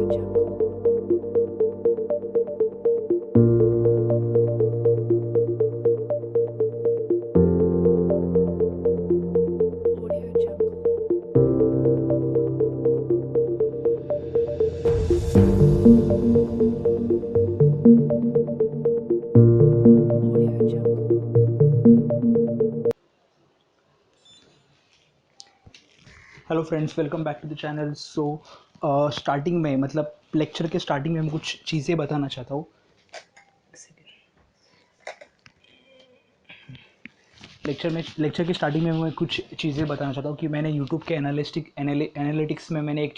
Hello friends, welcome back to the channel. So starting में मतलब lecture के starting में मैं कुछ चीज़ें बताना चाहता हूँ। लेक्चर के स्टार्टिंग में मैं कुछ चीज़ें बताना चाहता हूँ कि मैंने यूट्यूब के एनालिटिक्स में मैंने एक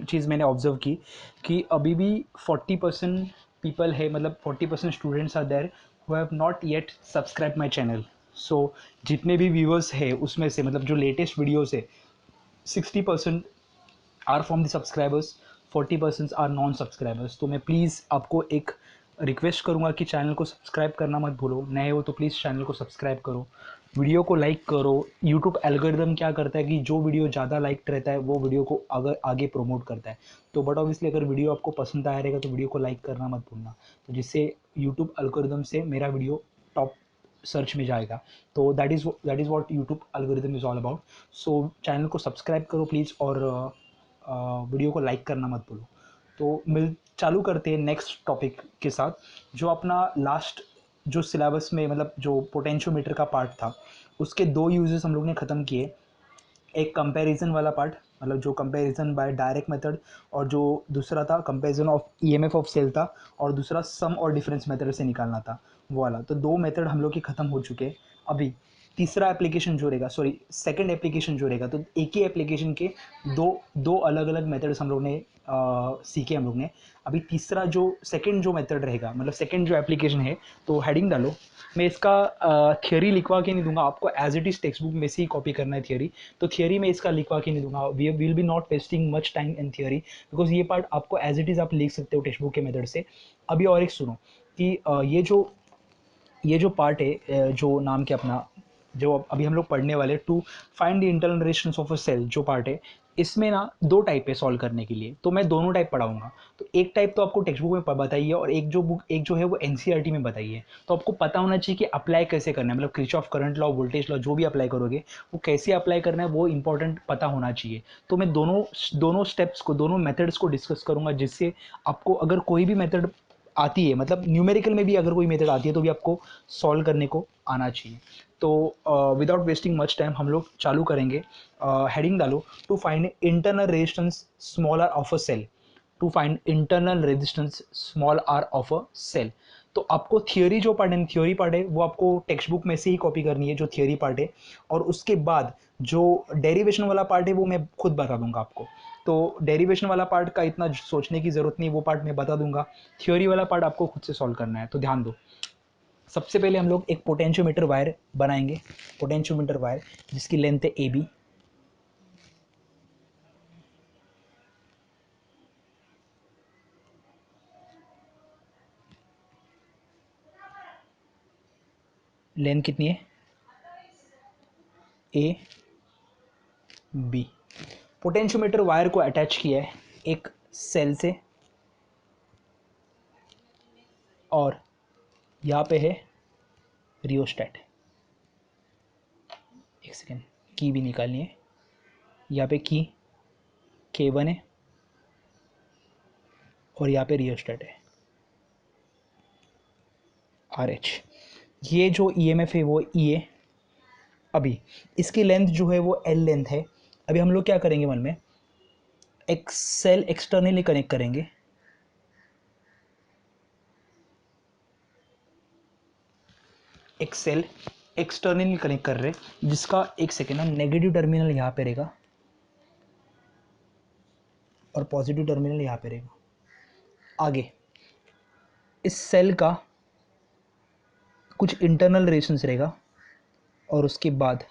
चीज़ मैंने ऑब्जर्व की कि अभी भी 40% पीपल है, मतलब 40% students are there who have not yet subscribe my channel. So जितने भी व्यूअर्स है उसमें से मतलब जो लेटेस्ट वीडियोस है 60% are from the subscribers, 40% are non subscribers. तो मैं प्लीज़ आपको एक रिक्वेस्ट करूँगा कि चैनल को सब्सक्राइब करना मत भूलो। नए हो तो प्लीज़ चैनल को सब्सक्राइब करो, वीडियो को लाइक करो। यूट्यूब एल्गोरिदम क्या करता है कि जो वीडियो ज़्यादा लाइक रहता है वो वीडियो को आगे प्रमोट करता है। तो बट ऑब्वियसली अगर वीडियो आपको पसंद आया रहेगा तो वीडियो को लाइक करना मत भूलना, तो जिससे यूट्यूब एल्गोरिदम से मेरा वीडियो टॉप सर्च में जाएगा। तो that is what YouTube algorithm is all about. So channel को सब्सक्राइब करो प्लीज़, और वीडियो को लाइक करना मत भूलो। तो चालू करते हैं नेक्स्ट टॉपिक के साथ, जो अपना लास्ट जो सिलेबस में मतलब जो पोटेंशियोमीटर का पार्ट था उसके दो यूजेस हम लोग ने ख़त्म किए। एक कंपैरिजन वाला पार्ट, मतलब जो कंपैरिजन बाय डायरेक्ट मेथड, और जो दूसरा था comparison of EMF of cell था, और दूसरा सम और डिफरेंस मेथड से निकालना था वो वाला। तो दो मेथड हम लोग के ख़त्म हो चुके हैं। अभी तीसरा एप्लीकेशन जो रहेगा, सॉरी सेकंड एप्लीकेशन जो रहेगा, तो एक ही एप्लीकेशन के दो दो अलग अलग मेथड्स हम लोग ने सीखे हम लोग ने। अभी तीसरा जो सेकंड जो मेथड रहेगा, मतलब सेकंड जो एप्लीकेशन है, तो हेडिंग डालो। मैं इसका थियोरी लिखवा के नहीं दूंगा आपको, as it is textbook में से ही कॉपी करना है थियोरी। तो थियोरी में इसका लिखवा के नहीं दूंगा। We will be not wasting much time in theory, because ये पार्ट आपको एज इट इज़ आप लिख सकते हो टेक्स्ट बुक के मेथड से। अभी और एक सुनो कि ये जो पार्ट है, जो नाम के अपना जो अभी हम लोग पढ़ने वाले, to find the internal resistance of a cell जो पार्ट है, इसमें ना दो टाइप है सॉल्व करने के लिए। तो मैं दोनों टाइप पढ़ाऊंगा। तो एक टाइप तो आपको टेक्स्ट बुक में बताइए, और एक जो है वो एनसीईआरटी में बताइए। तो आपको पता होना चाहिए कि अप्लाई कैसे करना है, मतलब Kirchhoff current law, voltage law, जो भी अप्लाई करोगे वो कैसे अप्लाई करना है वो इंपॉर्टेंट पता होना चाहिए। तो मैं दोनों स्टेप्स को, दोनों मेथड्स को डिस्कस करूंगा, जिससे आपको अगर कोई भी मेथड आती है, मतलब न्यूमेरिकल में भी अगर कोई मेथड आती है तो भी आपको सॉल्व करने को आना चाहिए। तो विदाउट वेस्टिंग मच टाइम हम लोग चालू करेंगे। हेडिंग डालो, to find internal resistance small r of a cell. To find internal resistance small r of a cell. तो आपको थियोरी जो पार्ट है वो आपको टेक्स्ट बुक में से ही कॉपी करनी है, जो थियोरी पार्ट है। और उसके बाद जो डेरिवेशन वाला पार्ट है वो मैं खुद बता दूंगा आपको। तो डेरिवेशन वाला पार्ट का इतना सोचने की ज़रूरत नहीं, वो पार्ट मैं बता दूंगा। थ्योरी वाला पार्ट आपको खुद से सॉल्व करना है। तो ध्यान दो, सबसे पहले हम लोग एक पोटेंशियोमीटर वायर बनाएंगे। पोटेंशियोमीटर वायर जिसकी लेंथ है ए बी। लेंथ कितनी है? A B. पोटेंशियोमीटर वायर को अटैच किया है एक सेल से, और यहाँ पे है रियोस्टेट। एक सेकेंड, की भी निकालनी है। यहाँ पे की K1 है, और यहाँ पे रियोस्टेट है RH। ये जो EMF है वो E है। अभी इसकी लेंथ जो है वो L लेंथ है। अभी हम लोग क्या करेंगे, मन में एक सेल एक्सटर्नली कनेक्ट करेंगे। एक सेल एक्सटर्नली कनेक्ट कर रहे हैं, जिसका एक सेकेंड ना नेगेटिव टर्मिनल यहाँ पे रहेगा और पॉजिटिव टर्मिनल यहाँ पे रहेगा। आगे इस सेल का कुछ इंटरनल रेशंस रहेगा, और उसके बाद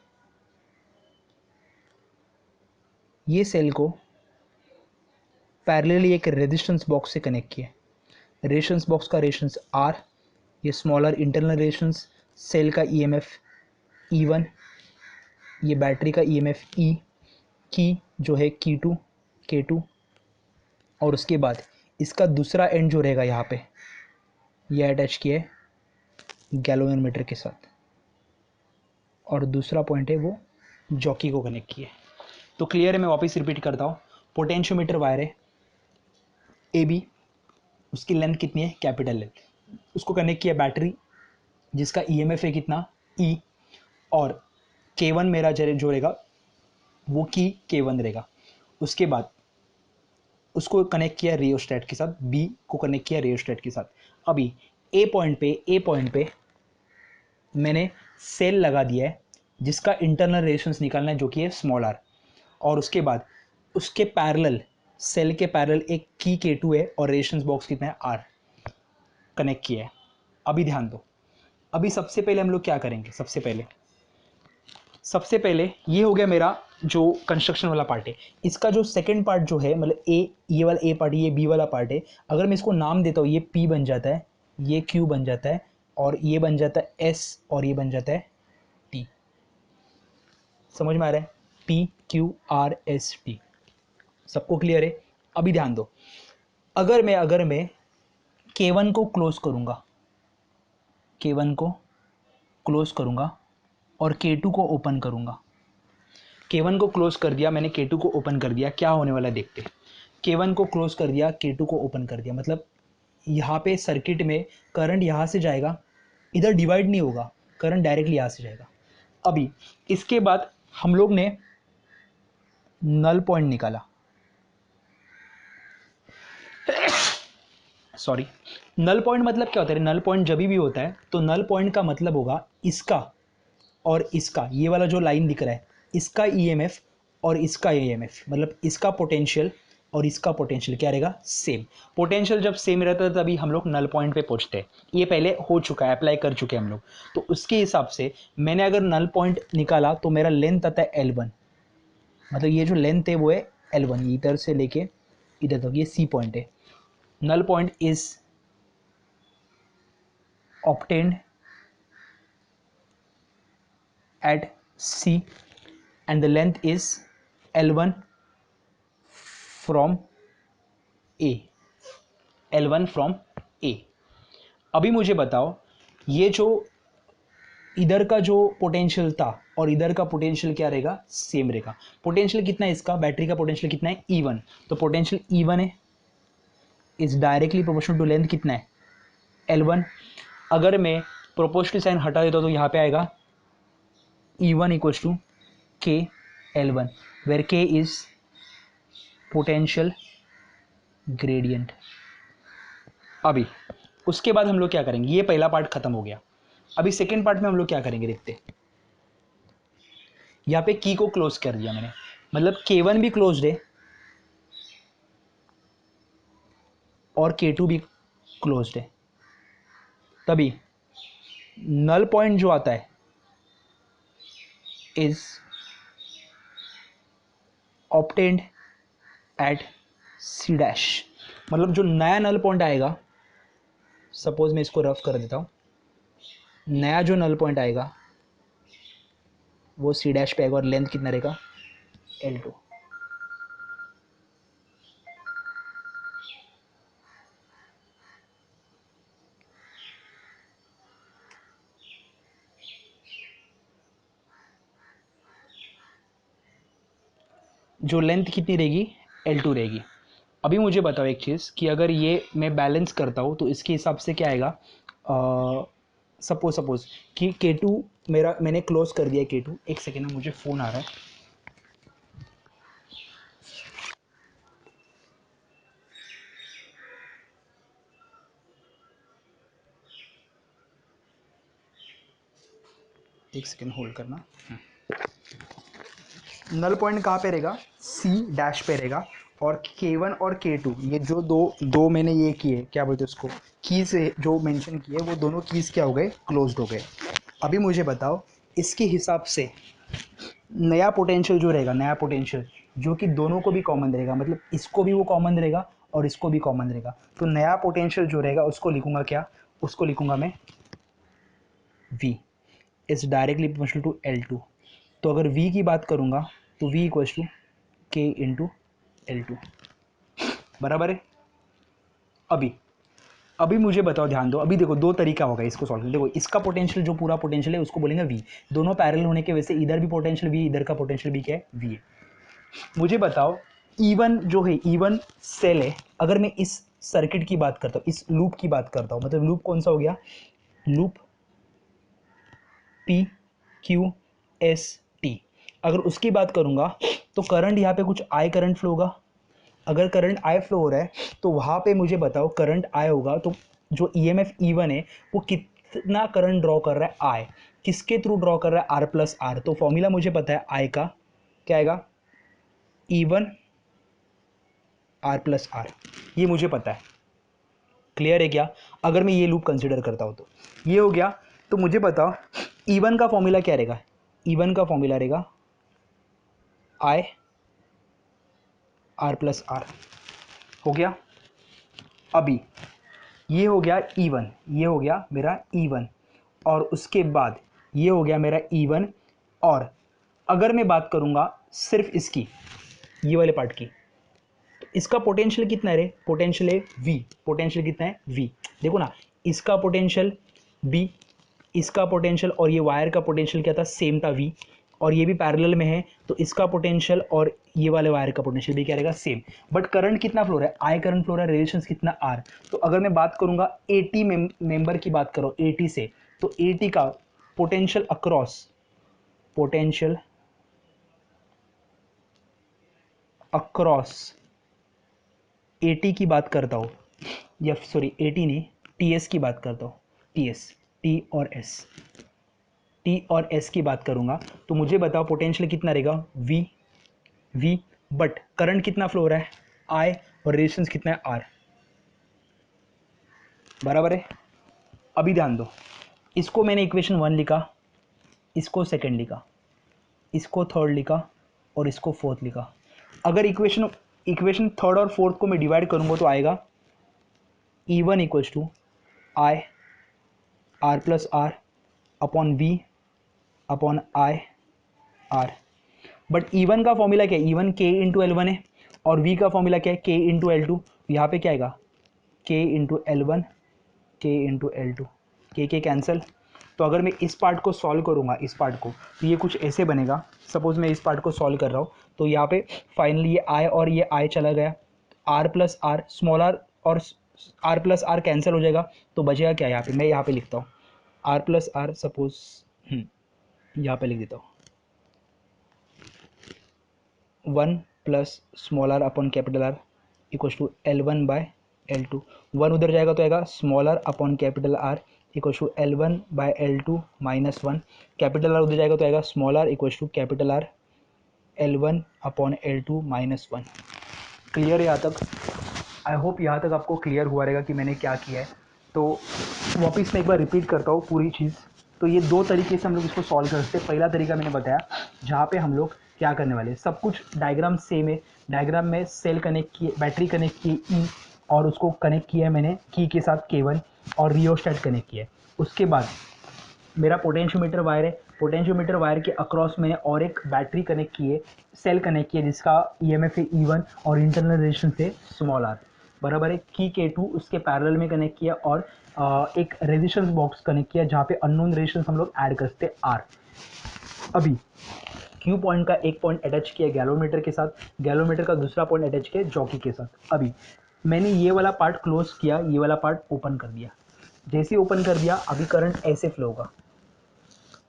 ये सेल को पैरेलली एक रेजिस्टेंस बॉक्स से कनेक्ट किया। रेशंस बॉक्स का रेशंस R, ये स्मॉलर इंटरनल रेशंस, सेल का EMF E1, ये बैटरी का EMF E, की जो है K2, और उसके बाद इसका दूसरा एंड जो रहेगा यहाँ पे ये अटैच किया है गैल्वेनोमीटर के साथ, और दूसरा पॉइंट है वो जॉकी को कनेक्ट किया है। तो क्लियर है, मैं वापस रिपीट करता हूँ। पोटेंशियोमीटर वायर है ए बी, उसकी लेंथ कितनी है कैपिटल लेंथ, उसको कनेक्ट किया बैटरी जिसका ईएमएफ है कितना ई, और K1 मेरा जो रहेगा वो की K1 रहेगा। उसके बाद उसको कनेक्ट किया रियोस्टेट के साथ, बी को कनेक्ट किया रियोस्टेट के साथ। अभी ए पॉइंट पे मैंने सेल लगा दिया है जिसका इंटरनल रेजिस्टेंस निकालना है जो कि है स्मॉल आर, और उसके बाद उसके पैरेलल सेल के पैरेलल एक की K2 है और रेजिस्टेंस बॉक्स कितना है आर कनेक्ट किया है। अभी ध्यान दो, अभी सबसे पहले हम लोग क्या करेंगे, सबसे पहले ये हो गया मेरा जो कंस्ट्रक्शन वाला पार्ट है। इसका जो सेकंड पार्ट जो है मतलब ये वाला ए पार्ट, ये बी वाला पार्ट है। अगर मैं इसको नाम देता हूँ, ये पी बन जाता है, ये क्यू बन जाता है, और ये बन जाता है एस, और ये बन जाता है टी। समझ में आ रहा है? P Q R S T, सबको क्लियर है? अभी ध्यान दो, अगर मैं K1 को क्लोज करूँगा, K1 को क्लोज करूँगा और K2 को ओपन करूँगा। K1 को क्लोज कर दिया मैंने, K2 को ओपन कर दिया, क्या होने वाला है देखते। K1 को क्लोज कर दिया, K2 को ओपन कर दिया, मतलब यहाँ पे सर्किट में करंट यहाँ से जाएगा, इधर डिवाइड नहीं होगा, करंट डायरेक्टली यहाँ से जाएगा। अभी इसके बाद हम लोग ने नल पॉइंट निकाला, सॉरी, नल पॉइंट मतलब क्या होता है? नल पॉइंट जब भी होता है तो नल पॉइंट का मतलब होगा इसका और इसका, ये वाला जो लाइन दिख रहा है, इसका ईएमएफ और इसका ईएमएफ, मतलब इसका पोटेंशियल और इसका पोटेंशियल क्या रहेगा? सेम। पोटेंशियल जब सेम रहता है तभी हम लोग नल पॉइंट पे पहुंचते हैं। ये पहले हो चुका है, अप्लाई कर चुके हैं हम लोग। तो उसके हिसाब से मैंने अगर नल पॉइंट निकाला तो मेरा लेंथ आता है L1, मतलब ये जो लेंथ है वो है L1, इधर से लेके इधर तक, ये सी पॉइंट है। null point is obtained at C and the length is L1 from A, L1 from A। अभी मुझे बताओ, ये जो इधर का जो पोटेंशियल था और इधर का पोटेंशियल क्या रहेगा? सेम रहेगा। पोटेंशियल कितना है इसका? बैटरी का पोटेंशियल कितना है? E1। तो पोटेंशियल E1 है, is directly proportional to length कितना है? L1। अगर मैं प्रोपोर्शनल साइन हटा देता तो यहाँ पे आएगा E1 equals to K L1 where K is potential gradient। अभी उसके बाद हम लोग क्या करेंगे? ये पहला पार्ट खत्म हो गया। अभी सेकेंड पार्ट में हम लोग क्या करेंगे देखते हैं। यहाँ पे की को क्लोज कर दिया मैंने, मतलब K1 भी क्लोज्ड है और K2 भी क्लोज्ड है। तभी नल पॉइंट जो आता है is obtained at C dash, मतलब जो नया नल पॉइंट आएगा, सपोज मैं इसको रफ कर देता हूँ, नया जो नल पॉइंट आएगा वो C डैश पे आएगा और लेंथ कितना रहेगा? L2। जो लेंथ कितनी रहेगी? L2 रहेगी। अभी मुझे बताओ एक चीज़ कि अगर ये मैं बैलेंस करता हूँ तो इसके हिसाब से क्या आएगा? सपोज कि K2 मैंने क्लोज कर दिया K2। एक सेकेंड में, मुझे फ़ोन आ रहा है। एक सेकेंड होल्ड करना। नल पॉइंट कहाँ पे रहेगा? C डैश पे रहेगा, और K1 और K2 ये जो दो मैंने ये किए, क्या बोलते हैं उसको, कीज जो मेंशन किए, वो दोनों कीज क्या हो गए? क्लोज्ड हो गए। अभी मुझे बताओ, इसके हिसाब से नया पोटेंशियल जो रहेगा, नया पोटेंशियल जो कि दोनों को भी कॉमन रहेगा, मतलब इसको भी वो कॉमन रहेगा और इसको भी कॉमन रहेगा, तो नया पोटेंशियल जो रहेगा उसको लिखूंगा क्या? उसको लिखूंगा मैं V is directly proportional to L2। तो अगर V की बात करूंगा तो V equals to K into L2। बराबर है। अभी अभी मुझे बताओ, ध्यान दो, अभी देखो दो तरीका होगा इसको सॉल्व करने। देखो इसका पोटेंशियल जो पूरा पोटेंशियल है उसको बोलेंगे वी, दोनों पैरेलल होने की वजह से इधर भी पोटेंशियल वी, इधर का पोटेंशियल भी क्या है, वी है। मुझे बताओ E1 जो है, E1 सेल है, अगर मैं इस सर्किट की बात करता हूँ, इस लूप की बात करता हूँ, मतलब लूप कौन सा हो गया, loop P Q S T, अगर उसकी बात करूंगा तो करंट यहाँ पे कुछ I करंट फ्लो होगा। अगर करंट I फ्लो हो रहा है तो वहाँ पे मुझे बताओ करंट I होगा तो जो EMF E1 है वो कितना करंट ड्रॉ कर रहा है, I किसके थ्रू ड्रॉ कर रहा है, R प्लस आर। तो फॉर्मूला मुझे पता है I का क्या आएगा, E1 R प्लस आर, ये मुझे पता है। क्लियर है क्या? अगर मैं ये लूप कंसिडर करता हूँ तो ये हो गया। तो मुझे बताओ E1 का फॉर्मूला क्या रहेगा, E1 का फॉर्मूला रहेगा I R प्लस आर। हो गया। अभी ये हो गया E1, ये हो गया मेरा E1, और उसके बाद ये हो गया मेरा E1। और अगर मैं बात करूंगा सिर्फ इसकी, ये वाले पार्ट की, तो इसका पोटेंशियल कितना है रे, पोटेंशियल है V, पोटेंशियल कितना है V। देखो ना, इसका पोटेंशियल B, इसका पोटेंशियल और ये वायर का पोटेंशियल क्या था, सेम था V, और ये भी पैरेलल में है तो इसका पोटेंशियल और ये वाले वायर का पोटेंशियल भी क्या रहेगा, सेम। बट करंट कितना फ्लो रहा है, आई करंट फ्लो रहा है, रेजिस्टेंस कितना R। तो अगर मैं बात करूंगा 80 मेंबर की बात करो 80 से, तो 80 का पोटेंशियल अक्रॉस, पोटेंशियल अक्रॉस 80 की बात करता हूँ, या सॉरी 80 नहीं, TS की बात करता हूँ, TS, T और S, T और S की बात करूंगा तो मुझे बताओ पोटेंशियल कितना रहेगा, V, बट करंट कितना फ्लो हो रहा है, I, और रेजिस्टेंस कितना है, R। बराबर है। अभी ध्यान दो, इसको मैंने इक्वेशन 1 लिखा, इसको सेकंड लिखा, इसको थर्ड लिखा, और इसको फोर्थ लिखा। अगर इक्वेशन थर्ड और फोर्थ को मैं डिवाइड करूंगा तो आएगा E1 equals to I R plus R upon V upon I R। But E1 का फॉर्मूला क्या है, E1 K इंटू L1 है, और V का फॉर्मूला क्या है, K इंटू L2। यहाँ पे क्या आएगा, K into L1, K into L2, K cancel. तो अगर मैं इस पार्ट को सॉल्व करूँगा, इस पार्ट को, तो ये कुछ ऐसे बनेगा। सपोज मैं इस पार्ट को सॉल्व कर रहा हूँ तो यहाँ पे फाइनली ये I और ये I चला गया, R plus R, small r और R प्लस आर कैंसिल हो जाएगा, तो बचेगा क्या, यहाँ पे मैं यहाँ पे लिखता हूँ R प्लस आर, सपोज यहाँ पे लिख देता हूँ 1 plus small r upon capital R equals to L1 by L2। 1 उधर जाएगा तो आएगा small r upon capital R equals to L1 by L2 minus 1। Capital R उधर जाएगा तो आएगा small r equals to capital R L1 upon L2 minus 1। Clear है यहाँ तक? आई होप यहाँ तक आपको क्लियर हुआ रहेगा कि मैंने क्या किया है। तो वापस मैं एक बार रिपीट करता हूँ पूरी चीज़। तो ये दो तरीके से हम लोग इसको सॉल्व कर सकते हैं। पहला तरीका मैंने बताया जहाँ पे हम लोग क्या करने वाले हैं, सब कुछ डायग्राम सेम है। डायग्राम में सेल कनेक्ट किए, बैटरी कनेक्ट की ई, और उसको कनेक्ट किया है मैंने की के साथ K1, और रियोस्टेट कनेक्ट किया है। उसके बाद मेरा पोटेंशियोमीटर वायर है, पोटेंशियोमीटर वायर के अक्रॉस मैंने और एक बैटरी कनेक्ट की है, सेल कनेक्ट किया जिसका EMF है E1 और इंटरनल रेजिस्टेंस है स्मॉल r। बराबर है। की K2 उसके पैरेलल में कनेक्ट किया, और एक रेजिस्टेंस बॉक्स कनेक्ट किया जहाँ पे अननोन रेजिस्टेंस हम लोग ऐड करते हैं R। अभी Q पॉइंट का एक पॉइंट अटैच किया गैलोमीटर के साथ, गैलोमीटर का दूसरा पॉइंट अटैच किया जॉकी के साथ। अभी मैंने ये वाला पार्ट क्लोज किया, ये वाला पार्ट ओपन कर दिया। जैसे ही ओपन कर दिया अभी करंट ऐसे फ्लो होगा,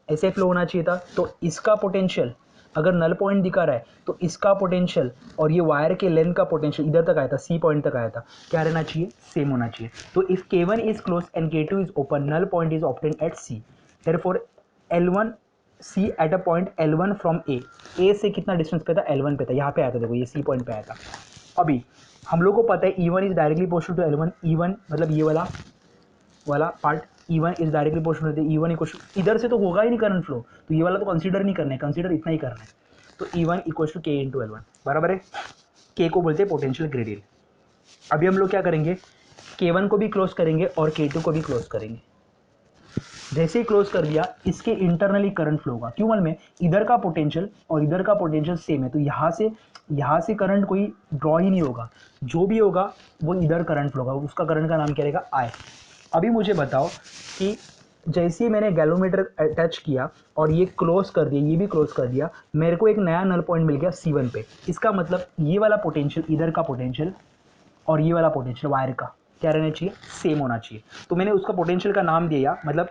ऐसे फ्लो होना चाहिए था। तो इसका पोटेंशियल अगर नल पॉइंट दिखा रहा है तो इसका पोटेंशियल और ये वायर के लेंथ का पोटेंशियल इधर तक आया था, सी पॉइंट तक आया था, क्या रहना चाहिए, सेम होना चाहिए। तो if K1 is close and K2 is open, null point is obtained at C, therefore L1 C at a point L1 from A से कितना डिस्टेंस पे था, L1 पे था, यहाँ पे आया था, देखो ये C पॉइंट पे आया था। अभी हम लोग को पता है E1 is directly proportional to L1, E1 मतलब ये वाला part E1 is directly proportional to E1 equal to, इधर से तो होगा ही नहीं करंट फ्लो, तो ये वाला तो कंसीडर नहीं करना है, कंसीडर इतना ही करना है। तो E1 equal to K into L1, बराबर है। K को बोलते हैं पोटेंशियल ग्रेडियंट। अभी हम लोग क्या करेंगे, K1 को भी क्लोज करेंगे और K2 को भी क्लोज करेंगे। जैसे ही क्लोज कर दिया इसके इंटरनली करंट फ्लो होगा। क्यों मालूम है? इधर का पोटेंशियल और इधर का पोटेंशियल सेम है, तो यहाँ से करंट कोई ड्रॉ ही नहीं होगा, जो भी होगा वो इधर करंट फ्लो होगा, उसका करंट का नाम क्या रहेगा? आई। अभी मुझे बताओ कि जैसे ही मैंने गैलोमीटर अटैच किया और ये क्लोज कर दिया, ये भी क्लोज कर दिया, मेरे को एक नया नल पॉइंट मिल गया C1 पे। इसका मतलब ये वाला पोटेंशियल, इधर का पोटेंशियल और ये वाला पोटेंशियल वायर का क्या रहना चाहिए? सेम होना चाहिए। तो मैंने उसका पोटेंशियल का नाम दिया, मतलब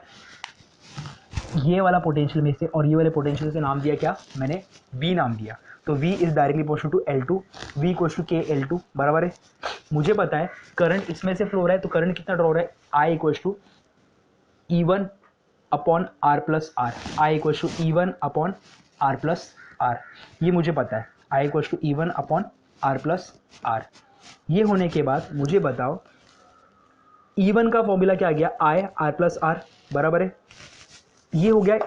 ये वाला पोटेंशियल में से और ये वाले पोटेंशियल से नाम दिया क्या? मैंने V नाम दिया। तो V is directly proportional to L2, V equals to K L2, बराबर है। मुझे पता है करंट इसमें से फ्लो हो रहा है, तो करंट कितना ड्रॉ हो रहा है? I equals to E1 upon R plus R, I equals to E1 upon R plus R, ये मुझे पता है। I equals to E1 upon R plus R. ये होने के बाद मुझे बताओ E1 का फॉर्मूला क्या आ गया? I R प्लस आर, बराबर है। ये हो गया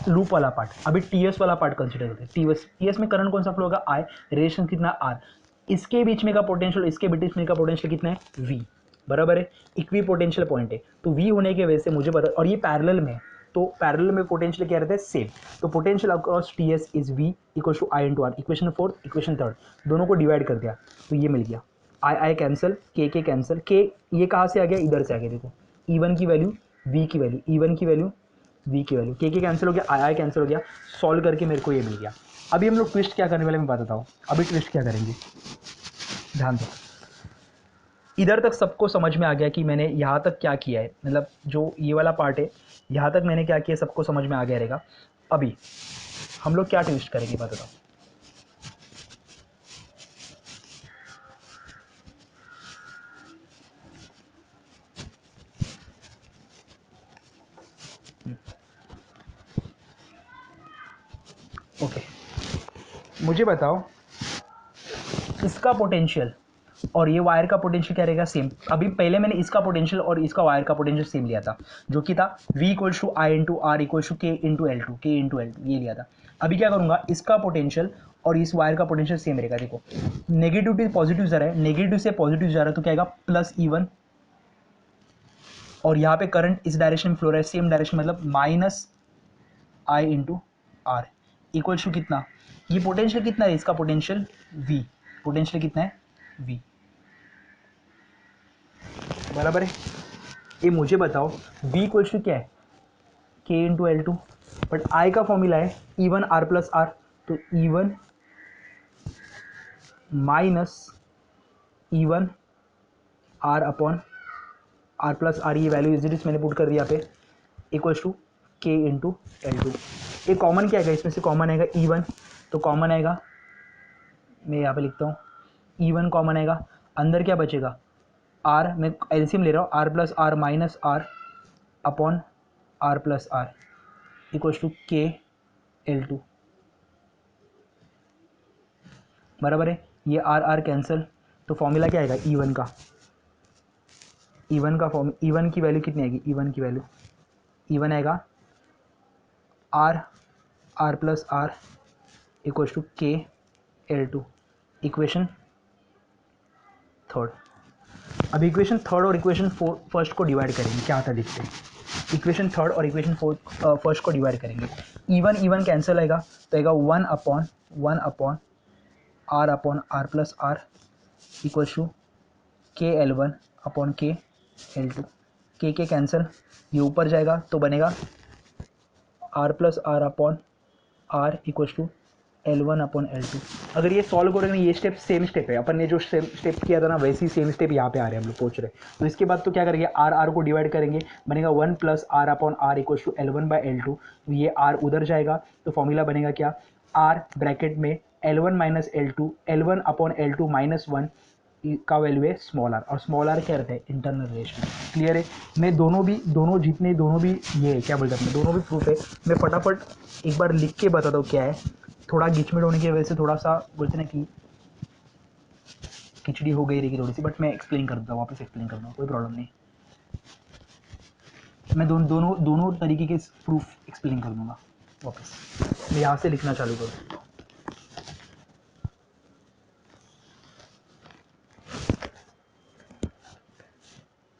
लूप वाला पार्ट। अभी टीएस वाला पार्ट कंसीडर करते हैं। टीएस में करंट कौन सा फ्लो होगा? आई, रेजिस्टेंस कितना? आर, इसके बीच में का पोटेंशियल, इसके बीच में का पोटेंशियल कितना है? वी, बराबर है। इक्वी पोटेंशियल पॉइंट है, तो वी होने की वजह से मुझे पता, और ये पैरेलल में है, तो पैरेलल में पोटेंशियल क्या रहता है? सेम। तो potential across TS is V equal to I into R. Equation fourth, equation third, दोनों को डिवाइड कर दिया तो ये मिल गया। आई कैंसिल, के कैंसिल, के ये कहाँ से आ गया? इधर से आ गया। देखो E1 की वैल्यू, V की वैल्यू, E1 की वैल्यू, V की वैल्यू, के कैंसिल हो गया, आई कैंसिल हो गया। सॉल्व करके मेरे को ये मिल गया। अभी हम लोग ट्विस्ट क्या करने वाले मैं बताता हूँ। अभी ट्विस्ट क्या करेंगे, ध्यान दो। इधर तक सबको समझ में आ गया कि मैंने यहाँ तक क्या किया है, मतलब जो ये वाला पार्ट है यहाँ तक मैंने क्या किया सबको समझ में आ गया रहेगा। अभी हम लोग क्या ट्विस्ट करेंगे बताओ। ओके, मुझे बताओ इसका पोटेंशियल और ये वायर का पोटेंशियल क्या रहेगा? सेम। अभी पहले मैंने इसका पोटेंशियल और इसका वायर का पोटेंशियल सेम लिया था, जो कि था V equals to I into R equals to K into L2, K into L2 ये लिया था। अभी क्या करूंगा, इसका पोटेंशियल और इस वायर का पोटेंशियल सेम रहेगा। देखो नेगेटिव टू पॉजिटिव जा रहा है, नेगेटिव से पॉजिटिव जा रहा है, तो क्या आएगा? Plus E1। और यहाँ पे करंट इस डायरेक्शन में फ्लो रहा है, सेम डायरेक्शन, मतलब minus I into R equals to कितना? ये पोटेंशियल कितना है? इसका पोटेंशियल V, पोटेंशियल कितना है? V, बराबर है। ये मुझे बताओ V इक्वल्स टू क्या है? K into L2, but I का फॉर्मूला है E1 R प्लस आर, तो E1 minus E1 R upon R plus R, ये वैल्यू इजिट मैंने पुट कर दिया पे, equals to K into L2। ये कॉमन क्या आएगा? इसमें से कॉमन आएगा E1, तो कॉमन आएगा, मैं यहाँ पे लिखता हूँ E1 कॉमन आएगा, अंदर क्या बचेगा? R, मैं एलसीएम ले रहा हूँ, R plus R minus R upon R plus R equals to K L2, बराबर है। ये आर आर कैंसिल, तो फॉर्मूला क्या आएगा? E1 का, E1 की वैल्यू कितनी आएगी? E1 की वैल्यू, E1 आएगा R plus R equals to K L2, equation third. अब इक्वेशन थर्ड और इक्वेशन फर्स्ट को डिवाइड करेंगे, क्या आता है देखते हैं। इक्वेशन थर्ड और इक्वेशन फर्स्ट को डिवाइड करेंगे, E1 कैंसिल आएगा, तो आएगा 1 upon R plus R equals to K L1 upon के L2, के कैंसिल, ये ऊपर जाएगा तो बनेगा R plus R upon R equals to L1 upon L2। अगर ये सॉल्व करेंगे, ये स्टेप सेम स्टेप है, अपन ने जो स्टेप किया था ना वैसे ही सेम स्टेप यहाँ पे आ रहे हैं हम लोग पहुँच रहे हैं। तो इसके बाद तो क्या करेंगे, आर को डिवाइड करेंगे, बनेगा 1 plus R upon R equals to L1 by L2। तो ये आर उधर जाएगा, तो फॉर्मूला बनेगा क्या? आर ब्रैकेट में L1 minus L2, L1 upon L2 minus 1 का वैल्यू है स्मॉल आर, और स्मॉल आर क्या रहता है? Internal relation. क्लियर है? मैं दोनों भी ये क्या बोलते हैं, दोनों भी प्रूफ है, मैं फटाफट एक बार लिख के बताता हूँ क्या है। थोड़ा गिचमिट होने की वजह से थोड़ा सा बोलते ना कि खिचड़ी हो गई रहेगी थोड़ी सी, बट मैं एक्सप्लेन कर दूँगा, वापस एक्सप्लेन कर दूँगा, कोई प्रॉब्लम नहीं। मैं दोनों तरीके के प्रूफ एक्सप्लेन कर दूँगा वापस। मैं यहाँ से लिखना चालू करूँ,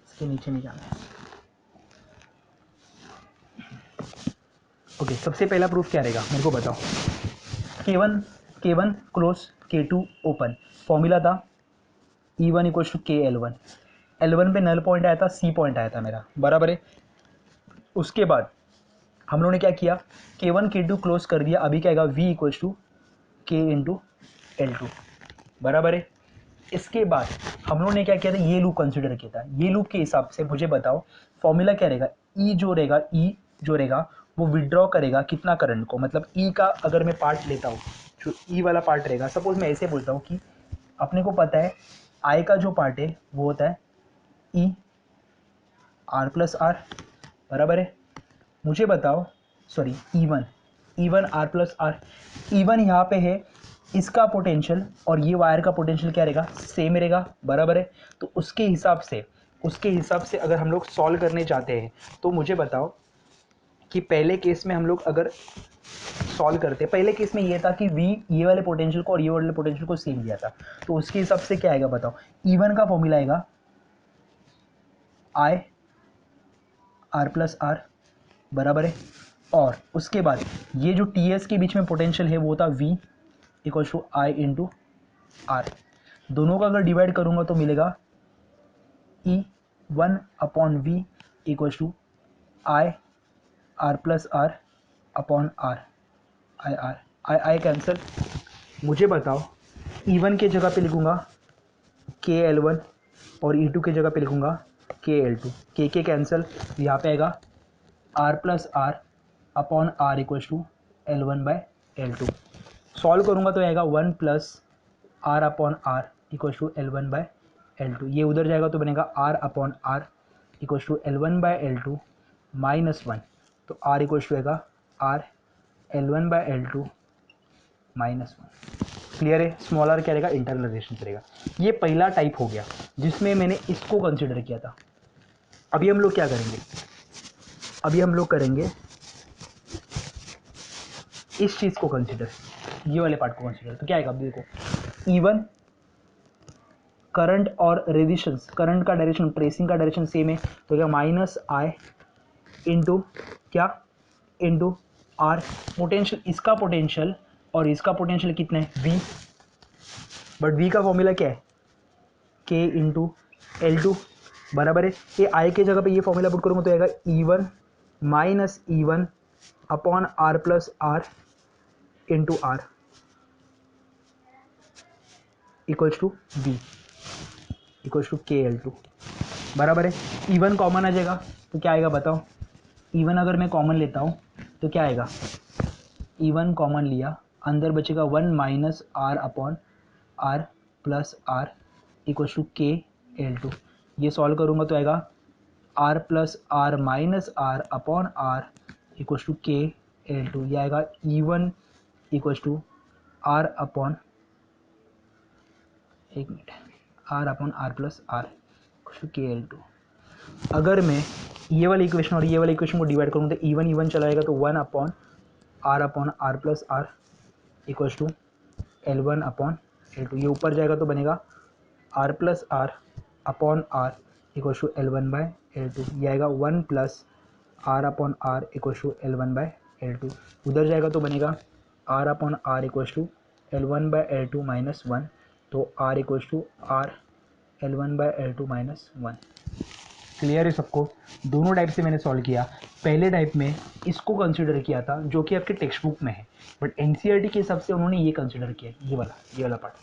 इसके नीचे नहीं जाना है। सबसे पहला प्रूफ क्या रहेगा मेरे को बताओ। K1 close K2 open, formula था E1 equal to KL1, L1 पे नल पॉइंट आया था, C पॉइंट आया था मेरा, बराबर है। उसके बाद हम लोगों ने क्या किया, K1 K2 क्लोज कर दिया, अभी क्या आएगा V equal to K into L2, बराबर है। इसके बाद हम लोगों ने क्या किया था, ये लूप कंसिडर किया था। ये लूप के हिसाब से मुझे बताओ फॉर्मूला क्या रहेगा, E जो रहेगा वो विड्रॉ करेगा कितना करंट को, मतलब E का अगर मैं पार्ट लेता हूँ, जो E वाला पार्ट रहेगा, सपोज मैं ऐसे बोलता हूँ कि अपने को पता है I का जो पार्ट है वो होता है E R प्लस आर, बराबर है। मुझे बताओ sorry E1 R plus are, E1 यहाँ पे है, इसका पोटेंशियल और ये वायर का पोटेंशियल क्या रहेगा, सेम रहेगा, बराबर है। तो उसके हिसाब से अगर हम लोग सॉल्व करने जाते हैं तो मुझे बताओ कि पहले केस में हम लोग अगर सॉल्व करते, पहले केस में ये था कि V ये वाले पोटेंशियल को और ये वाले पोटेंशियल को सेम दिया था, तो उसके हिसाब से क्या आएगा बताओ, E1 का फॉर्मूला आएगा I R प्लस आर, बराबर है। और उसके बाद ये जो TS के बीच में पोटेंशियल है वो होता V equal to I into R, दोनों का अगर डिवाइड करूंगा तो मिलेगा E1 upon V equal to I R plus R upon R, I cancel. मुझे बताओ E1 के जगह पे लिखूंगा KL1 और E2 के जगह पे लिखूंगा KL2, के कैंसिल, यहाँ पे आएगा R plus R upon R equal to L1 by L2। Solve करूंगा तो आएगा 1 plus R upon R equal to L1 by L2, ये उधर जाएगा तो बनेगा R upon R equal to L1 by L2 minus 1, तो R इक्वल टू आएगा R L1 by L2 minus 1। Clear है, स्मॉल आर क्या रहेगा, इंटरनल रेजिस्टेंस रहेगा। ये पहला टाइप हो गया जिसमें मैंने इसको कंसिडर किया था। अभी हम लोग क्या करेंगे, अभी हम लोग करेंगे इस चीज़ को कंसिडर, ये वाले पार्ट को कंसिडर। तो क्या आएगा, अब देखो E1 करंट और रेजिस्टेंस, करंट का डायरेक्शन ट्रेसिंग का डायरेक्शन सेम है, तो क्या माइनस I इंटू क्या इंटू आर, पोटेंशियल इसका पोटेंशियल और इसका पोटेंशियल कितना है V, बट V का फॉर्मूला क्या है K इंटू L2, बराबर है। ये I के जगह पे ये फॉर्मूला पुट करूँगा तो आएगा E1 minus E1 upon R plus R into R equals to V equals to KL2, बराबर है। E1 कॉमन आ जाएगा तो क्या आएगा बताओ, E1 अगर मैं कॉमन लेता हूँ तो क्या आएगा, E1 कॉमन लिया, अंदर बचेगा 1 minus R upon R plus R equals to KL2। ये सॉल्व करूँगा तो आएगा R plus R minus R upon R equals to KL2, ये आएगा E1 equals to R upon, एक minute, R upon R plus R equals to KL2। अगर मैं ये वाली इक्वेशन और ये वाली इक्वेशन को डिवाइड करूँ तो E1 चला जाएगा तो 1 upon R plus R equals to L1 upon L2, ये ऊपर जाएगा तो बनेगा R plus R upon R equals to L1 by L2, ये आएगा 1 plus R upon R equals to L1 by L2, उधर जाएगा तो बनेगा R upon R equals to L1 by L2 minus 1, तो R equals to R L1 by L2 minus 1। Clear है सबको, दोनों टाइप से मैंने सॉल्व किया। पहले टाइप में इसको कंसिडर किया था जो कि आपके टेक्स्ट बुक में है, बट एनसीईआरटी के हिसाब से उन्होंने ये कंसिडर किया, ये वाला पार्ट,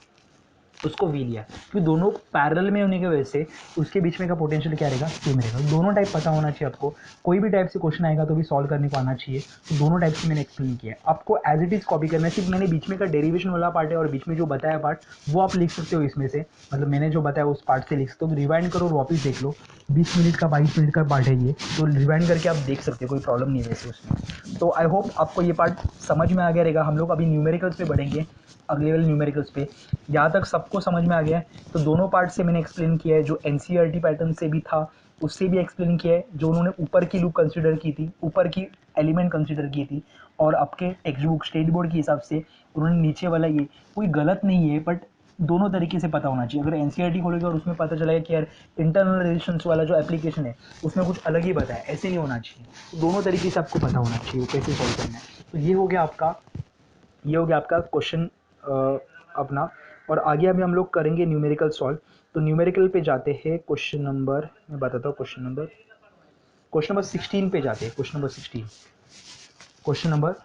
उसको वी लिया, क्योंकि दोनों पैरेलल में होने की वजह से उसके बीच में का पोटेंशियल क्या रहेगा, सेम रहेगा। दोनों टाइप पता होना चाहिए आपको, कोई भी टाइप से क्वेश्चन आएगा तो भी सॉल्व करने को आना चाहिए। तो दोनों टाइप से मैंने एक्सप्लेन किया है, आपको एज इट इज़ कॉपी करना है। सिर्फ मैंने बीच में का डेरिवेशन वाला पार्ट है और बीच में जो बताया पार्ट वो आप लिख सकते हो इसमें से, मतलब मैंने जो बताया उस पार्ट से लिख सकते हो। तो रिवाइंड करो, वापस देख लो, 20 मिनट का 22 मिनट का पार्ट है ये, तो रिवाइंड करके आप देख सकते हो, कोई प्रॉब्लम नहीं है वैसे उसमें। तो आई होप आपको ये पार्ट समझ में आ गया रहेगा। हम लोग अभी न्यूमेरिकल्स पे बढ़ेंगे, अगले वाले न्यूमेरिकल्स पे। यहाँ तक सबको समझ में आ गया है, तो दोनों पार्ट से मैंने एक्सप्लेन किया है, जो एनसीईआरटी पैटर्न से भी था उससे भी एक्सप्लेन किया है, जो उन्होंने ऊपर की लूप कंसिडर की थी, ऊपर की एलिमेंट कंसिडर की थी, और आपके टेक्स्ट बुक स्टेट बोर्ड के हिसाब से उन्होंने नीचे वाला, ये कोई गलत नहीं है, बट दोनों तरीके से पता होना चाहिए। अगर एनसीईआरटी खोलोगे और उसमें पता चलेगा कि यार इंटरनल रिलेशंस वाला जो एप्लीकेशन है उसमें कुछ अलग ही बताया, ऐसे नहीं होना चाहिए। तो दोनों तरीके से आपको पता होना चाहिए कैसे सॉल्व करना है। तो ये हो गया आपका क्वेश्चन अपना। और आगे अभी हम लोग करेंगे न्यूमेरिकल सॉल्व। तो न्यूमेरिकल पे जाते हैं, क्वेश्चन नंबर मैं बताता हूँ, क्वेश्चन नंबर 16 पे जाते हैं। क्वेश्चन नंबर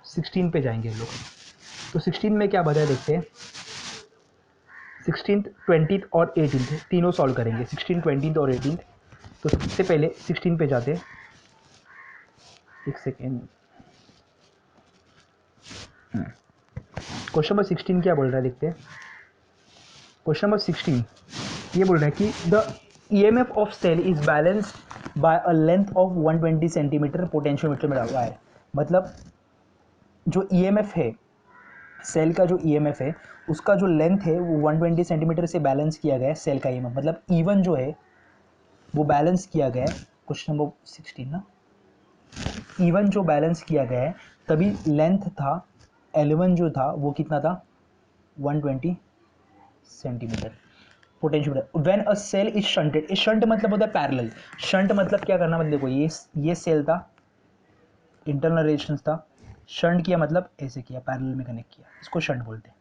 16 पे जाएंगे हम लोग। तो 16 में क्या बताया देखते हैं। 16th, 20th और 18th तीनों सॉल्व करेंगे, 16, 20th और 18th। तो सबसे पहले 16 पे जाते हैं, एक सेकेंड। क्वेश्चन नंबर 16 क्या बोल रहा है देखते हैं। क्वेश्चन नंबर 16 ये बोल रहा है कि the EMF of cell is balanced by a length of 120 centimetre potentiometer में डाला है। मतलब जो ईएमएफ है, सेल का जो ईएमएफ है उसका जो लेंथ है वो 120 सेंटीमीटर से बैलेंस किया गया है सेल का ईएमएफ। मतलब E1 जो है वो बैलेंस किया गया है। क्वेश्चन नंबर 16 ना, E1 जो बैलेंस किया गया है, तभी लेंथ था L1 जो था वो कितना था, 120 centimetre potentiometer. When a cell is shunted, इस शंट मतलब होता है पैरेलल। शंट मतलब क्या करना, मतलब देखो ये सेल था, इंटरनल रेजिस्टेंस था, शंट किया मतलब ऐसे किया, पैरेलल में कनेक्ट किया, इसको शंट बोलते हैं।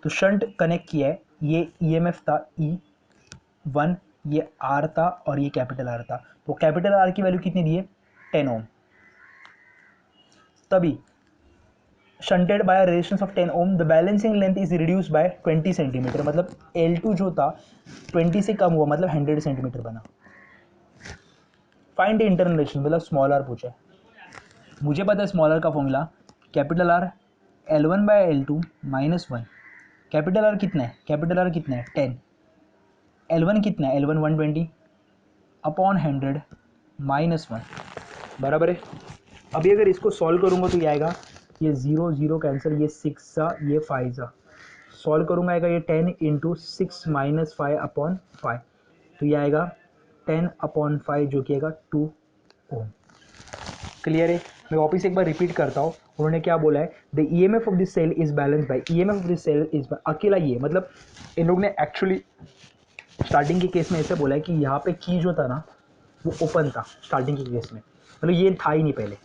तो शंट कनेक्ट किया है, ये ईएमएफ था E1, ये R था और ये कैपिटल R था। तो कैपिटल R की वैल्यू कितनी दी है, 10 ओम। तभी shunted by a resistance of 10 ohm the balancing length is reduced by 20 centimetre. मतलब L2 जो था 20 से कम हुआ, मतलब 100 सेंटीमीटर बना। फाइंड इंटरनल रेजिस्टेंस, मतलब स्मॉल आर पूछा है। मुझे पता है स्मॉल आर का formula, capital R L1 by L2 minus 1। Capital R कितना है, 10। L1 कितना है, L1 120 अपॉन 100 माइनस 1 बराबर है। अभी अगर इसको सॉल्व करूंगा तो ये आएगा, ये 0 0 कैंसिल, ये 6 सा, ये 5 सा, सॉल्व करूंगा आएगा ये 10 इंटू 6 माइनस 5 अपॉन 5। तो ये आएगा 10 अपॉन 5 जो कि आएगा 2 ओम। क्लियर है। मैं वापस एक बार रिपीट करता हूँ, उन्होंने क्या बोला है, the EMF of this cell is balance by EMF of this cell is, अकेला ये, मतलब इन लोग ने एक्चुअली स्टार्टिंग के केस में ऐसे बोला है कि यहाँ पे की जो था ना वो ओपन था स्टार्टिंग के केस में, मतलब ये था ही नहीं पहले,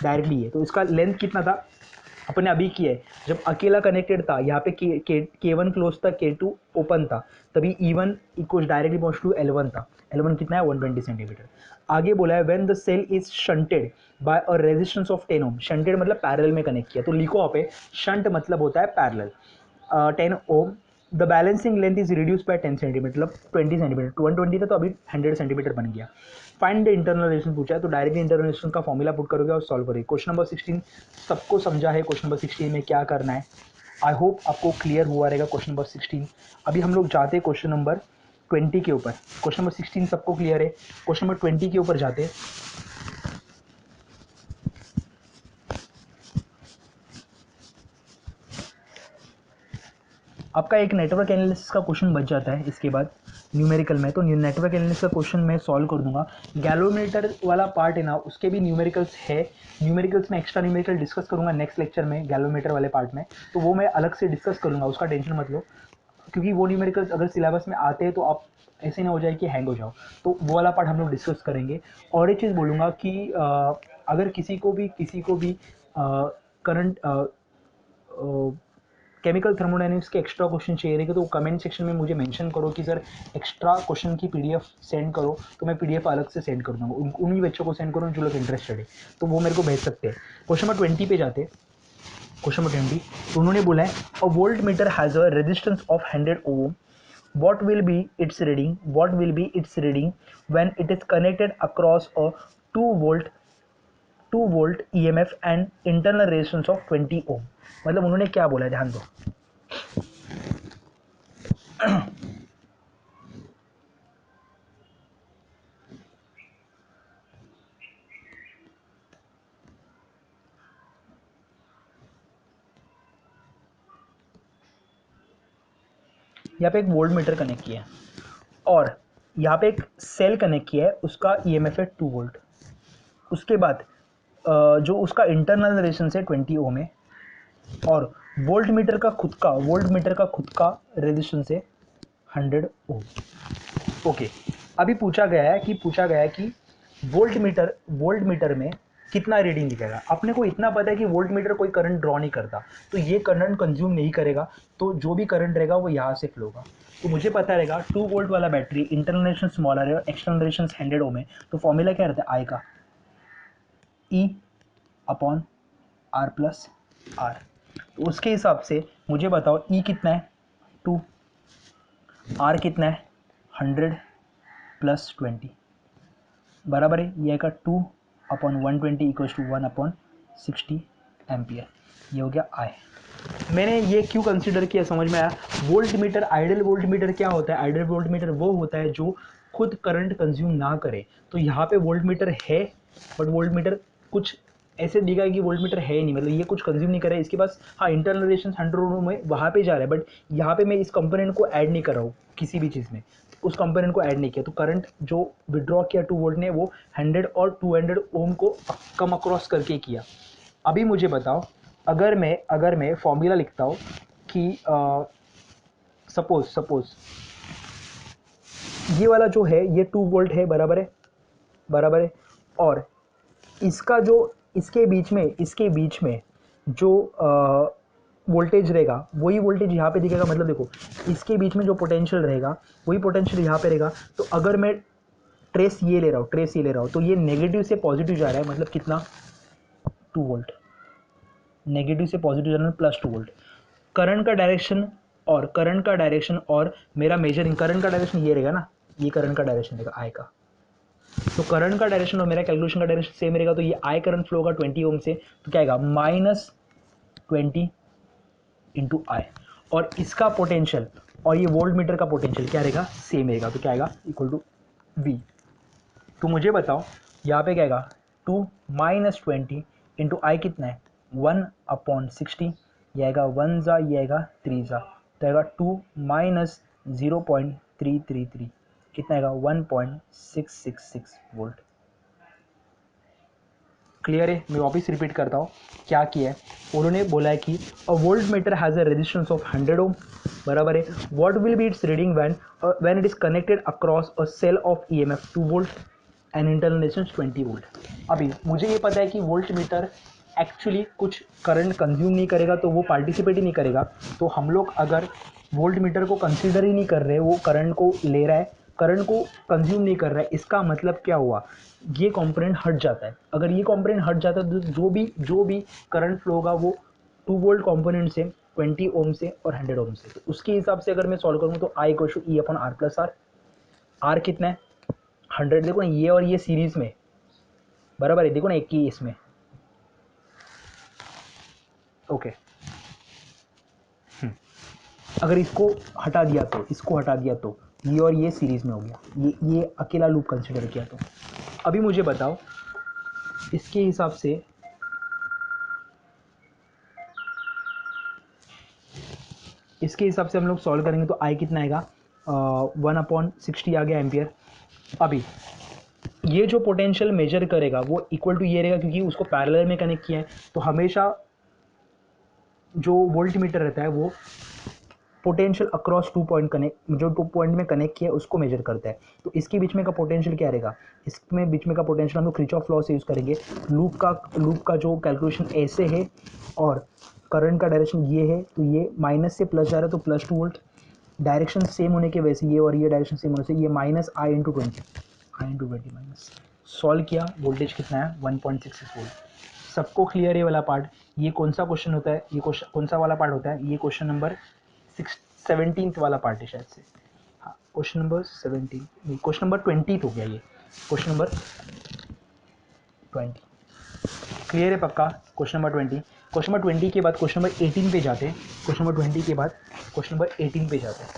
डायरेक्टली ये। तो इसका लेंथ कितना था अपन ने अभी किया है, जब अकेला कनेक्टेड था यहाँ पे K1 क्लोज था, K2 ओपन था, तभी E1 इक्वल डायरेक्टली पहुंच टू L1 था। L1 कितना है, 120 सेंटीमीटर। आगे बोला है when the cell is shunted by a resistance of 10 ohm. Shunted मतलब पैरेलल में कनेक्ट किया, तो लिखो यहाँ पे शंट मतलब होता है parallel. 10 ohm the balancing length is reduce by 10 centimetre, मतलब 20 सेंटीमीटर। 120 था तो अभी 100 सेंटीमीटर बन गया। फाइंड द इंटरनल रेजिस्टेंस पूछा है, तो डायरेक्टली इंटरनल रेजिस्टेंस का फॉर्मूला पुट करोगे और सॉल्व करोगे। क्वेश्चन नंबर 16 सबको समझा है, क्वेश्चन नंबर 16 में क्या करना है, आई होप आपको क्लियर हुआ रहेगा क्वेश्चन नंबर 16। अभी हम लोग जाते हैं क्वेश्चन नंबर 20 के ऊपर। क्वेश्चन नंबर 16 सबको क्लियर है, क्वेश्चन नंबर 20 के ऊपर जाते हैं। आपका एक नेटवर्क एनालिसिस का क्वेश्चन बच जाता है इसके बाद न्यूमेरिकल में। तो नेटवर्क एनालिसिस का क्वेश्चन मैं सॉल्व कर दूंगा। गैलोमीटर वाला पार्ट है ना, उसके भी न्यूमेरिकल्स है। न्यूमेरिकल्स में एक्स्ट्रा न्यूमेरिकल डिस्कस करूंगा नेक्स्ट लेक्चर में, गैलोमीटर वाले पार्ट में, तो वो मैं अलग से डिस्कस करूंगा, उसका टेंशन मत लो। क्योंकि वो न्यूमेरिकल्स अगर सिलेबस में आते हैं तो आप ऐसे ना हो जाए कि हैंग हो जाओ, तो वो वाला पार्ट हम लोग डिस्कस करेंगे। और एक चीज़ बोलूँगा कि अगर किसी को भी करंट केमिकल थर्मोडायनेमिक्स के एक्स्ट्रा क्वेश्चन चाहिए रहेगा तो कमेंट सेक्शन में मुझे मेंशन करो कि सर एक्स्ट्रा क्वेश्चन की पीडीएफ सेंड करो, तो मैं पीडीएफ अलग से सेंड कर दूंगा। उन्हीं बच्चों को सेंड करो जो लोग इंटरेस्टेड है, तो वो मेरे को भेज सकते हैं। क्वेश्चन नंबर 20 पे जाते हैं। क्वेश्चन नंबर 20 तो उन्होंने बोला है a voltmeter has a resistance of 100 ohm, what will be its reading when it is connected across a 2 volt EMF and internal resistance of 20 ohm। मतलब उन्होंने क्या बोला है, ध्यान दो। यहाँ पे एक वोल्ट मीटर कनेक्ट किया है और यहाँ पे एक सेल कनेक्ट किया है, उसका ईएमएफ है 2 वोल्ट। उसके बाद जो उसका इंटरनल रेजिस्टेंस है 20 ओम है, और वोल्ट मीटर का खुद का रेजिस्टेंस है 100 ओम। ओके, अभी पूछा गया है कि वोल्ट मीटर में कितना रीडिंग दिखेगा। अपने को इतना पता है कि वोल्ट मीटर कोई करंट ड्रॉ नहीं करता, तो ये करंट कंज्यूम नहीं करेगा, तो जो भी करंट रहेगा वो यहाँ से फ्लो होगा। तो मुझे पता रहेगा 2 वोल्ट वाला battery internal resistance small R है और एक्सटर्नल रेजिस्टेंस 100 ओम है, तो फॉर्मूला क्या रहता है आई का, E upon R plus R. तो उसके हिसाब से मुझे बताओ ई कितना है 2, आर कितना है 100 प्लस 20 बराबर है ये का 2 अपॉन 120 इक्वल्स टू 1 अपॉन 60 एम्पियर। ये हो गया आई। मैंने ये क्यों कंसीडर किया समझ में आया। Volt meter, ideal volt meter क्या होता है, आइडियल वोल्ट मीटर वो होता है जो खुद करंट कंज्यूम ना करे। तो यहाँ पे वोल्ट मीटर है, बट वोल्ट मीटर कुछ ऐसे दिखा कि वोल्ट मीटर है ही नहीं, मतलब ये कुछ कंज्यूम नहीं कर रहा है, इसके पास हाँ इंटरनल रेजिस्टेंस 100 ओम में वहाँ पे जा रहा है, बट यहाँ पे मैं इस कंपोनेंट को ऐड नहीं कर रहा हूँ किसी भी चीज़ में, उस कंपोनेंट को ऐड नहीं किया, तो करंट जो विड्रॉ किया 2 वोल्ट ने वो 100 और 200 ओम को कम अक्रॉस करके किया। अभी मुझे बताओ, अगर मैं फॉर्मूला लिखता हूँ कि सपोज ये वाला जो है ये 2 वोल्ट है, बराबर है, और इसका जो इसके बीच में जो वोल्टेज रहेगा वही वोल्टेज यहाँ पे दिखेगा। मतलब देखो इसके बीच में जो पोटेंशियल रहेगा वही पोटेंशियल यहाँ पे रहेगा। तो अगर मैं ट्रेस ये ले रहा हूँ तो ये नेगेटिव से पॉजिटिव जा रहा है, मतलब कितना 2 वोल्ट, नेगेटिव से पॉजिटिव जा रहा है प्लस 2 वोल्ट। करंट का डायरेक्शन और मेरा मेजरिंग, करंट का डायरेक्शन ये रहेगा ना, ये करंट का डायरेक्शन रहेगा आई का। तो करंट का डायरेक्शन और मेरा कैलकुलेशन का डायरेक्शन सेम रहेगा, तो ये आई करंट फ्लो होगा 20 ओम से, तो क्या आएगा -20 इंटू आई। और इसका पोटेंशियल और ये वोल्ट मीटर का पोटेंशियल क्या रहेगा, सेम रहेगा, तो क्या आएगा इक्वल टू वी। तो मुझे बताओ यहाँ पे क्या आएगा 2 -20 इंटू आई कितना है 1/60, ये आएगा 1 जा, ये आएगा 3 जा, तो आएगा 2 -0.333, कितना आएगा 1.666 वोल्ट। क्लियर है। मैं वापस रिपीट करता हूँ क्या किया है। उन्होंने बोला है कि a voltmeter has a resistance of 100 ohm, बराबर है। What will be its reading when it is connected across a cell of EMF 2 volt and internal resistance 20 volt. अभी मुझे ये पता है कि वोल्ट मीटर एक्चुअली कुछ करंट कंज्यूम नहीं करेगा, तो वो पार्टिसिपेट ही नहीं करेगा। तो हम लोग अगर वोल्ट मीटर को कंसीडर ही नहीं कर रहे, वो करंट को ले रहा है, करंट को कंज्यूम नहीं कर रहा है, इसका मतलब क्या हुआ, ये कंपोनेंट हट जाता है। अगर ये कंपोनेंट हट जाता है तो जो भी करंट फ्लो होगा वो 2 वोल्ट कंपोनेंट से 20 ओम से और 100 ओम से। तो उसके हिसाब से अगर मैं सॉल्व करूँ तो I equal to E upon R plus R. R कितना है 100, देखो ना ये और ये सीरीज में, बराबर है, देखो ना एक ही इसमें। ओके, अगर इसको हटा दिया तो ये और ये सीरीज में हो गया, ये अकेला लूप कंसिडर किया तो। अभी मुझे बताओ इसके हिसाब से हम लोग सॉल्व करेंगे तो आई कितना आएगा 1/60 आ गया एम्पियर। अभी ये जो पोटेंशियल मेजर करेगा वो इक्वल टू ये रहेगा, क्योंकि उसको पैरेलल में कनेक्ट किया है, तो हमेशा जो वोल्ट मीटर रहता है वो पोटेंशियल अक्रॉस 2 पॉइंट कनेक्ट, जो 2 पॉइंट में कनेक्ट किया है उसको मेजर करता है। तो इसके बीच में का पोटेंशियल क्या रहेगा, इसमें बीच में का पोटेंशियल हम लोग किरचॉफ लॉ से यूज़ करेंगे। लूप का जो कैलकुलेशन ऐसे है और करंट का डायरेक्शन ये है, तो ये माइनस से प्लस जा रहा है तो +2 वोल्ट, डायरेक्शन सेम होने के वजह से ये और ये डायरेक्शन सेम होने से ये -I/20 माइनस। सॉल्व किया, वोल्टेज कितना है 1.66 वोल्ट। सबको क्लियर है वाला पार्ट। ये कौन सा क्वेश्चन होता है, ये क्वेश्चन कौन सा वाला पार्ट होता है, ये क्वेश्चन नंबर 17th वाला पार्ट है शायद से। हाँ, क्वेश्चन नंबर 17 नहीं, क्वेश्चन नंबर 20 हो गया ये, क्वेश्चन नंबर 20। क्लियर है पक्का। क्वेश्चन नंबर 20, क्वेश्चन नंबर 20 के बाद क्वेश्चन नंबर 18 पे जाते हैं। क्वेश्चन नंबर 20 के बाद क्वेश्चन नंबर 18 पे जाते हैं।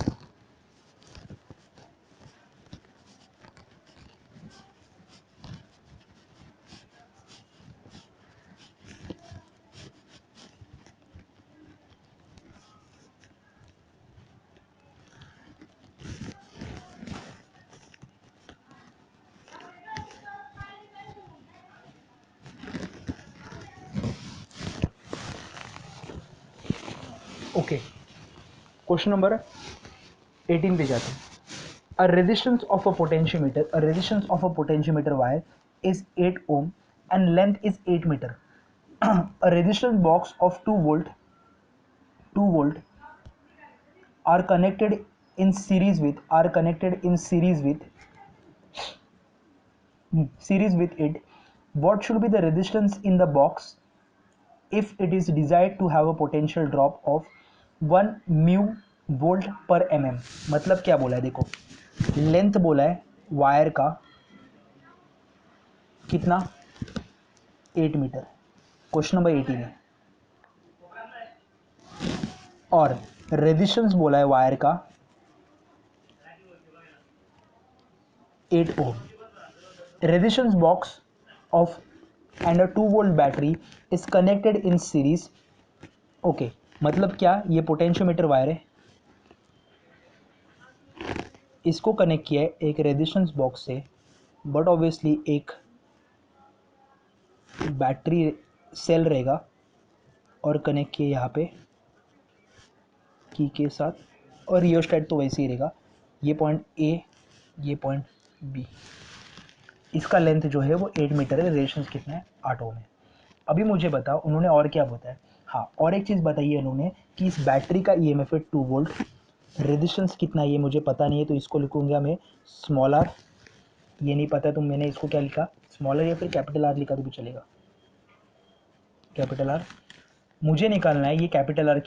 ओके, क्वेश्चन नंबर 18 पे जाते हैं. A resistance of a potentiometer wire is 8 ohm and length is 8 meter. A resistance box of 2 volt are connected in series with it. What should be the resistance in the box if it is desired to have a potential drop of 1 mu volt per mm? मतलब क्या बोला है, देखो length बोला है wire का कितना, 8 metre, question number 18 है. और रेजिस्टेंस बोला है वायर का 8 ohm. Resistance box of and a 2 volt battery is connected in series. Okay, मतलब क्या, ये पोटेंशियोमीटर वायर है, इसको कनेक्ट किया है एक रेजिस्टेंस बॉक्स से, बट ऑब्वियसली एक बैटरी सेल रहेगा और कनेक्ट किया यहाँ पे की के साथ, और रियोस्टेट तो वैसे ही रहेगा. ये पॉइंट ए, ये पॉइंट बी. इसका लेंथ जो है वो 8 मीटर है. रेजिस्टेंस कितना है, 8 ओम है. अभी मुझे बताओ उन्होंने और क्या बताया. हाँ, और एक चीज़ बताई है उन्होंने कि इस बैटरी का ईएमएफ है 2 वोल्ट. रेजिस्टेंस कितना है ये मुझे पता नहीं है, तो इसको लिखूंगा मैं स्मॉल आर. ये नहीं पता तो मैंने इसको क्या लिखा, स्मॉल आर या फिर कैपिटल आर लिखा तो भी चलेगा, कैपिटल आर. मुझे निकालना है ये कैपिटल आर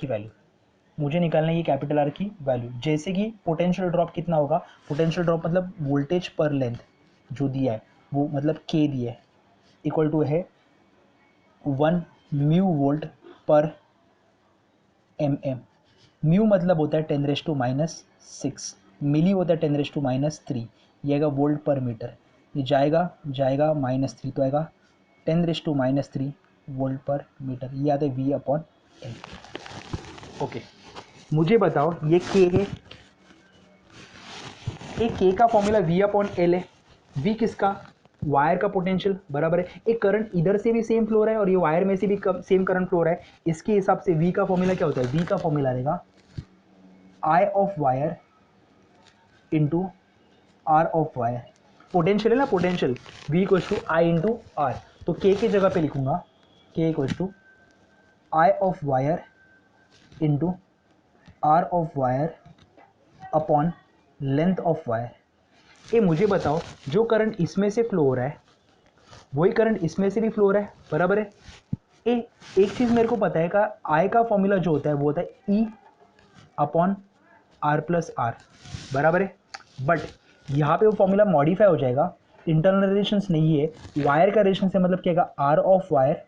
की वैल्यू, जैसे कि पोटेंशियल ड्रॉप कितना होगा. पोटेंशियल ड्रॉप मतलब वोल्टेज पर लेंथ जो दिया है वो मतलब के दिया है, इक्वल टू है 1 म्यू वोल्ट पर एम एम. म्यू मतलब होता है 10⁻⁻6, मिली होता है 10⁻⁻3. ये आएगा वोल्ट पर मीटर. ये जाएगा -3 तो आएगा 10⁻³ वोल्ट पर मीटर. ये आता है V/L. ओके, मुझे बताओ ये के है, एक के का फॉर्मूला V/L है. V किसका, वायर का पोटेंशियल बराबर है. एक करंट इधर से भी सेम फ्लो रहा है और ये वायर में से भी सेम करंट फ्लो रहा है. इसके हिसाब से V का फॉर्मूला क्या होता है, V का फॉर्मूला रहेगा I of wire into R of wire. Potential है ना, potential V equals to I into R. तो K की जगह पे लिखूंगा K equals to I of wire into R of wire upon length of wire. ये मुझे बताओ जो करंट इसमें से फ्लो हो रहा है वही करंट इसमें से भी फ्लो हो रहा है, बराबर है. एक चीज़ मेरे को पता है का आई का फॉर्मूला जो होता है वो होता है E upon R plus R, बराबर है. बट यहाँ पे वो फॉर्मूला मॉडिफाई हो जाएगा, इंटरनल रेजिस्टेंस नहीं है, वायर का रेजिस्टेंस है, मतलब क्या आएगा R of wire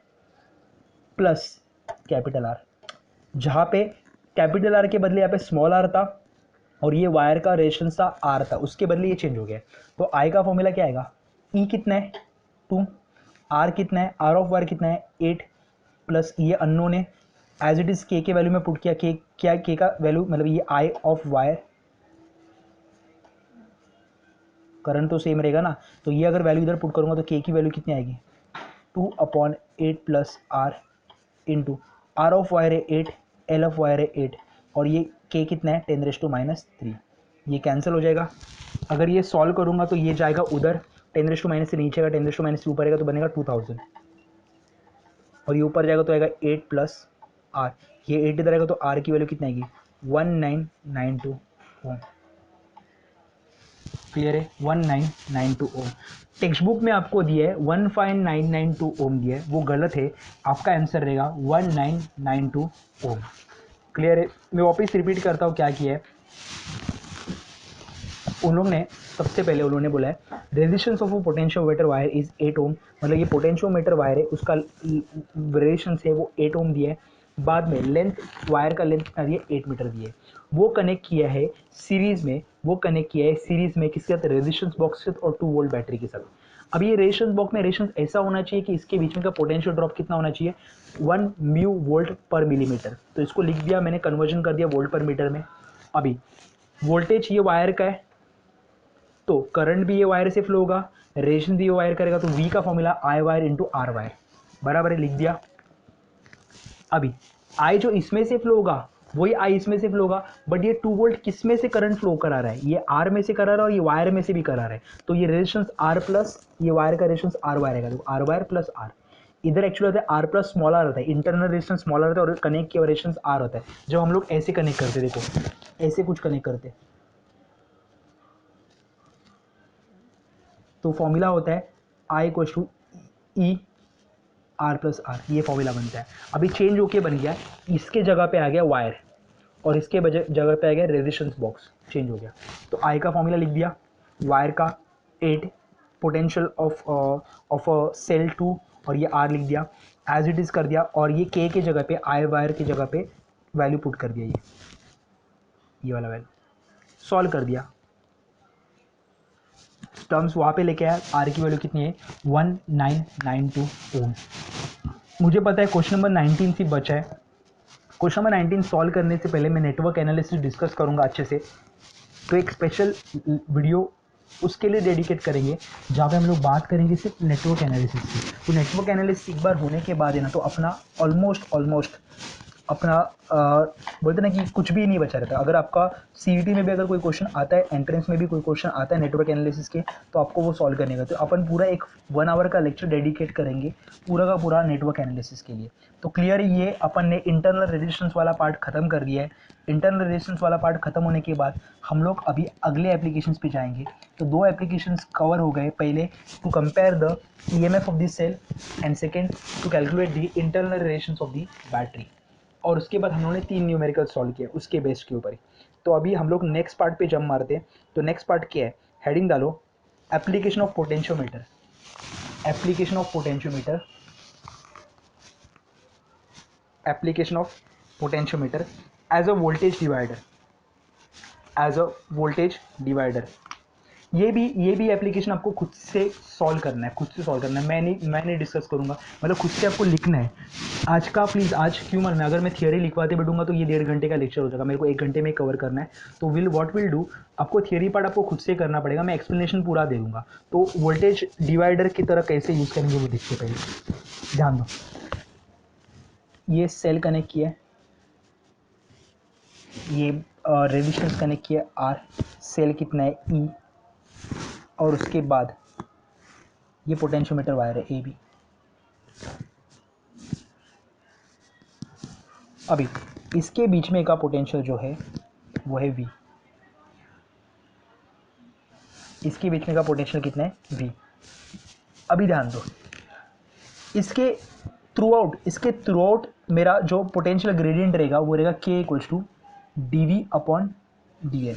plus capital आर. जहाँ पे कैपिटल आर के बदले यहाँ पे स्मॉल आर था और ये वायर का रेजिस्टेंस था आर था, उसके बदले ये चेंज हो गया. तो आई का फॉर्मूला क्या आएगा, ई कितना है 2, आर कितना है, आर ऑफ वायर कितना है 8, प्लस ये अननोन है, एज इट इज के वैल्यू में पुट किया. के क्या, के का वैल्यू मतलब ये आई ऑफ वायर, करंट तो सेम रहेगा ना, तो ये अगर वैल्यू इधर पुट करूंगा तो के की वैल्यू कितनी आएगी 2/8 plus R into R of wire है 8, एल ऑफ वायर है 8, और ये के कितना है 10⁻⁻3. ये कैंसिल हो जाएगा. अगर ये सॉल्व करूंगा तो ये जाएगा उधर 10⁻⁻ से नीचे का 10⁻⁻3 ऊपर आएगा तो बनेगा 2000, और ये ऊपर जाएगा तो आएगा 8 प्लस आर. ये 8 इधर आएगा तो आर की वैल्यू कितनी आएगी 1992 ओम. क्लियर है, 1992 ओम. टेक्स्ट बुक में आपको दिया है 15992 ओम दिया है, वो गलत है. आपका आंसर रहेगा 1992 ओम. क्लियर है. मैं वापस रिपीट करता हूँ क्या किया है उन्होंने. सबसे पहले उन्होंने बोला है resistance of a potentiometer wire is 8 ओम, मतलब ये पोटेंशियोमीटर वायर है उसका रेजिस्टेंस है वो 8 ओम दिया है. बाद में लेंथ, वायर का लेंथ कितना दिया 8 मीटर दिया है. वो कनेक्ट किया है सीरीज में, किसके साथ, रेजिस्टेंस बॉक्स के साथ और 2 वोल्ट बैटरी के साथ. अब ये रेजिस्टेंस बॉक्स में रेजिस्टेंस ऐसा होना चाहिए कि इसके बीच में का पोटेंशियल ड्रॉप कितना होना चाहिए 1 म्यू वोल्ट पर मिलीमीटर. तो इसको लिख दिया मैंने, कन्वर्जन कर दिया वोल्ट पर मीटर में. अभी वोल्टेज ये वायर का है तो करंट भी ये वायर से फ्लो होगा, रेजिस्टेंस भी ये वायर करेगा, तो V का formula I wire into R wire, बराबर है, लिख दिया. अभी I जो इसमें से फ्लो होगा वही आई इसमें से फ्लो होगा, बट ये 2 वोल्ट किस में से करंट फ्लो करा रहा है, ये आर में से करा रहा है और ये वायर में से भी करा रहा है, तो ये रेजिस्टेंस आर प्लस ये वायर का रेजिस्टेंस आर वायर है, तो आर वायर प्लस आर। इधर एक्चुअली होता है आर प्लस स्मॉलर होता है, इंटरनल रेजिस्टेंस स्मॉलर होता है और कनेक्ट किया रेजिस्टेंस आर होता है। जब हम लोग ऐसे कनेक्ट करते, देखो ऐसे कुछ कनेक्ट करते, तो फॉर्मूला होता है I equal to E R plus R, ये फॉर्मूला बनता है। अभी चेंज होके बन गया, इसके जगह पे आ गया वायर और इसके जगह पे आ गया रेजिस्टेंस बॉक्स, चेंज हो गया। तो आई का फॉर्मूला लिख दिया, वायर का 8 पोटेंशियल ऑफ सेल 2 और ये आर लिख दिया, एज इट इज़ कर दिया, और ये के जगह पे आई वायर की जगह पे वैल्यू पुट कर दिया, ये वाला वैल्यू सॉल्व कर दिया, टर्म्स वहाँ पे लेके आया। आर की वैल्यू कितनी है 1992 ओम। मुझे पता है क्वेश्चन नंबर 19 से बचा है। क्वेश्चन नंबर 19 सॉल्व करने से पहले मैं नेटवर्क एनालिसिस डिस्कस करूंगा अच्छे से, तो एक स्पेशल वीडियो उसके लिए डेडिकेट करेंगे जहाँ पे हम लोग बात करेंगे सिर्फ नेटवर्क एनालिसिस की। तो नेटवर्क एनालिसिस एक बार होने के बाद है ना, तो अपना ऑलमोस्ट अपना बोलते ना कि कुछ भी नहीं बचा रहता। अगर आपका सीईटी में भी अगर कोई क्वेश्चन आता है, एंट्रेंस में भी कोई क्वेश्चन आता है नेटवर्क एनालिसिस के, तो आपको वो सॉल्व करने का, तो अपन पूरा एक 1 आवर का लेक्चर डेडिकेट करेंगे पूरा का पूरा नेटवर्क एनालिसिस के लिए। तो क्लियर, ये अपन ने इंटरनल रेजिस्टेंस वाला पार्ट खत्म कर दिया है। इंटरनल रेजिस्टेंस वाला पार्ट खत्म होने के बाद हम लोग अभी अगले एप्लीकेशंस पे जाएंगे। तो 2 एप्लीकेशंस कवर हो गए, पहले to compare the EMF of the cell and second to calculate the internal resistance of the battery, और उसके बाद हम लोगों ने 3 न्यूमेरिकल सॉल्व किया उसके बेस के ऊपर ही। तो अभी हम लोग नेक्स्ट पार्ट पे जंप मारते हैं। तो नेक्स्ट पार्ट क्या है, हेडिंग डालो application of potentiometer, application of potentiometer, application of potentiometer as a voltage divider, as a voltage divider. ये भी एप्लीकेशन आपको खुद से सॉल्व करना है, खुद से सॉल्व करना है। मैं नहीं डिस्कस करूंगा, मतलब खुद से आपको लिखना है। आज का प्लीज़, आज क्यों मन में, अगर मैं थियोरी लिखवाते बैठूंगा तो ये 1.5 घंटे का लेक्चर हो जाएगा, मेरे को 1 घंटे में कवर करना है। तो व्हाट विल डू, आपको थियोरी पार्ट आपको खुद से करना पड़ेगा, मैं एक्सप्लेनेशन पूरा दे दूंगा। तो वोल्टेज डिवाइडर की तरह कैसे यूज़ करेंगे वो देखिए, पहले ध्यान दो। ये सेल कनेक्ट किया है, ये रेजिस्टेंस कनेक्ट किया आर, सेल कितना है ई, और उसके बाद ये पोटेंशियोमीटर वायर है ए बी। अभी इसके बीच में का पोटेंशियल जो है वो है V, इसके बीच में का पोटेंशियल कितना है V। अभी ध्यान दो, इसके थ्रू आउट मेरा जो पोटेंशियल ग्रेडियंट रहेगा वो रहेगा K इक्वल्स टू dV/dL,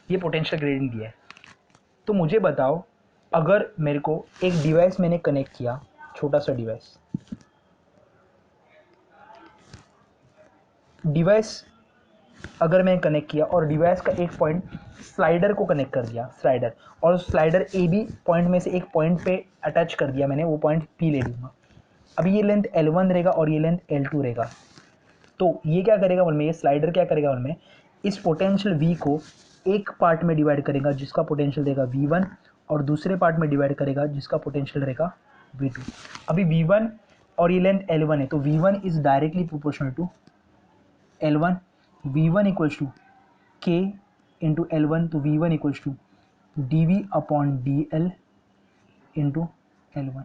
ये पोटेंशियल ग्रेडियंट दिया है। तो मुझे बताओ, अगर मेरे को एक डिवाइस मैंने कनेक्ट किया, छोटा सा डिवाइस अगर मैंने कनेक्ट किया और डिवाइस का एक पॉइंट स्लाइडर को कनेक्ट कर दिया, स्लाइडर, और स्लाइडर ए बी पॉइंट में से एक पॉइंट पे अटैच कर दिया मैंने, वो पॉइंट P ले लूँगा। अभी ये लेंथ L1 रहेगा और ये लेंथ L2 रहेगा। तो ये क्या करेगा बोल में, ये स्लाइडर क्या करेगा बोल में, इस पोटेंशियल V को एक पार्ट में डिवाइड करेगा जिसका पोटेंशियल देगा V1, और दूसरे पार्ट में डिवाइड करेगा जिसका पोटेंशियल रहेगा V2। अभी V1 और ये लेंथ L1 है, तो V1 is directly proportional to L1, V1 equals to K into L1, तो V1 equals to dV/dL into L1।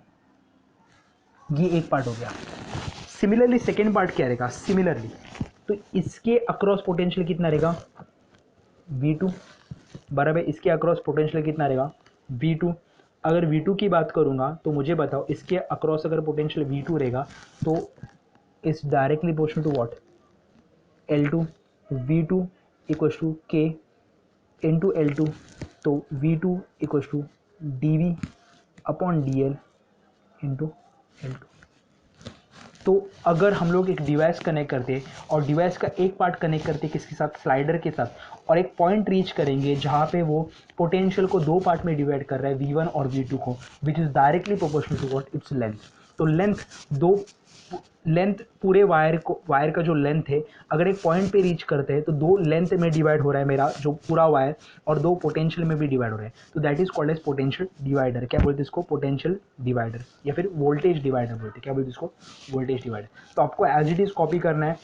ये एक पार्ट हो गया। सिमिलरली सेकेंड पार्ट क्या रहेगा, सिमिलरली तो इसके अक्रॉस पोटेंशियल कितना रहेगा V2, बराबर इसके अक्रॉस पोटेंशियल कितना रहेगा V2। अगर V2 की बात करूंगा तो मुझे बताओ, इसके अक्रॉस अगर पोटेंशियल V2 रहेगा तो is directly proportional to what L2, V2 equals to K into L2, तो V2 equals to dV/dL into L2। तो अगर हम लोग एक डिवाइस कनेक्ट करते और डिवाइस का एक पार्ट कनेक्ट करते किसके साथ, स्लाइडर के साथ, और एक पॉइंट रीच करेंगे जहाँ पे वो पोटेंशियल को 2 पार्ट में डिवाइड कर रहा है V1 और V2 को, which is directly proportional to what its length. तो लेंथ पूरे वायर का जो लेंथ है, अगर एक पॉइंट पे रीच करते हैं तो 2 लेंथ में डिवाइड हो रहा है मेरा जो पूरा वायर, और 2 पोटेंशियल में भी डिवाइड हो रहा है। तो that is called as potential divider. क्या बोलते हैं इसको, पोटेंशियल डिवाइडर, या फिर वोल्टेज डिवाइडर बोलते हैं। क्या बोलते हैं इसको, वोल्टेज डिवाइडर। तो आपको एज इट इज कॉपी करना है,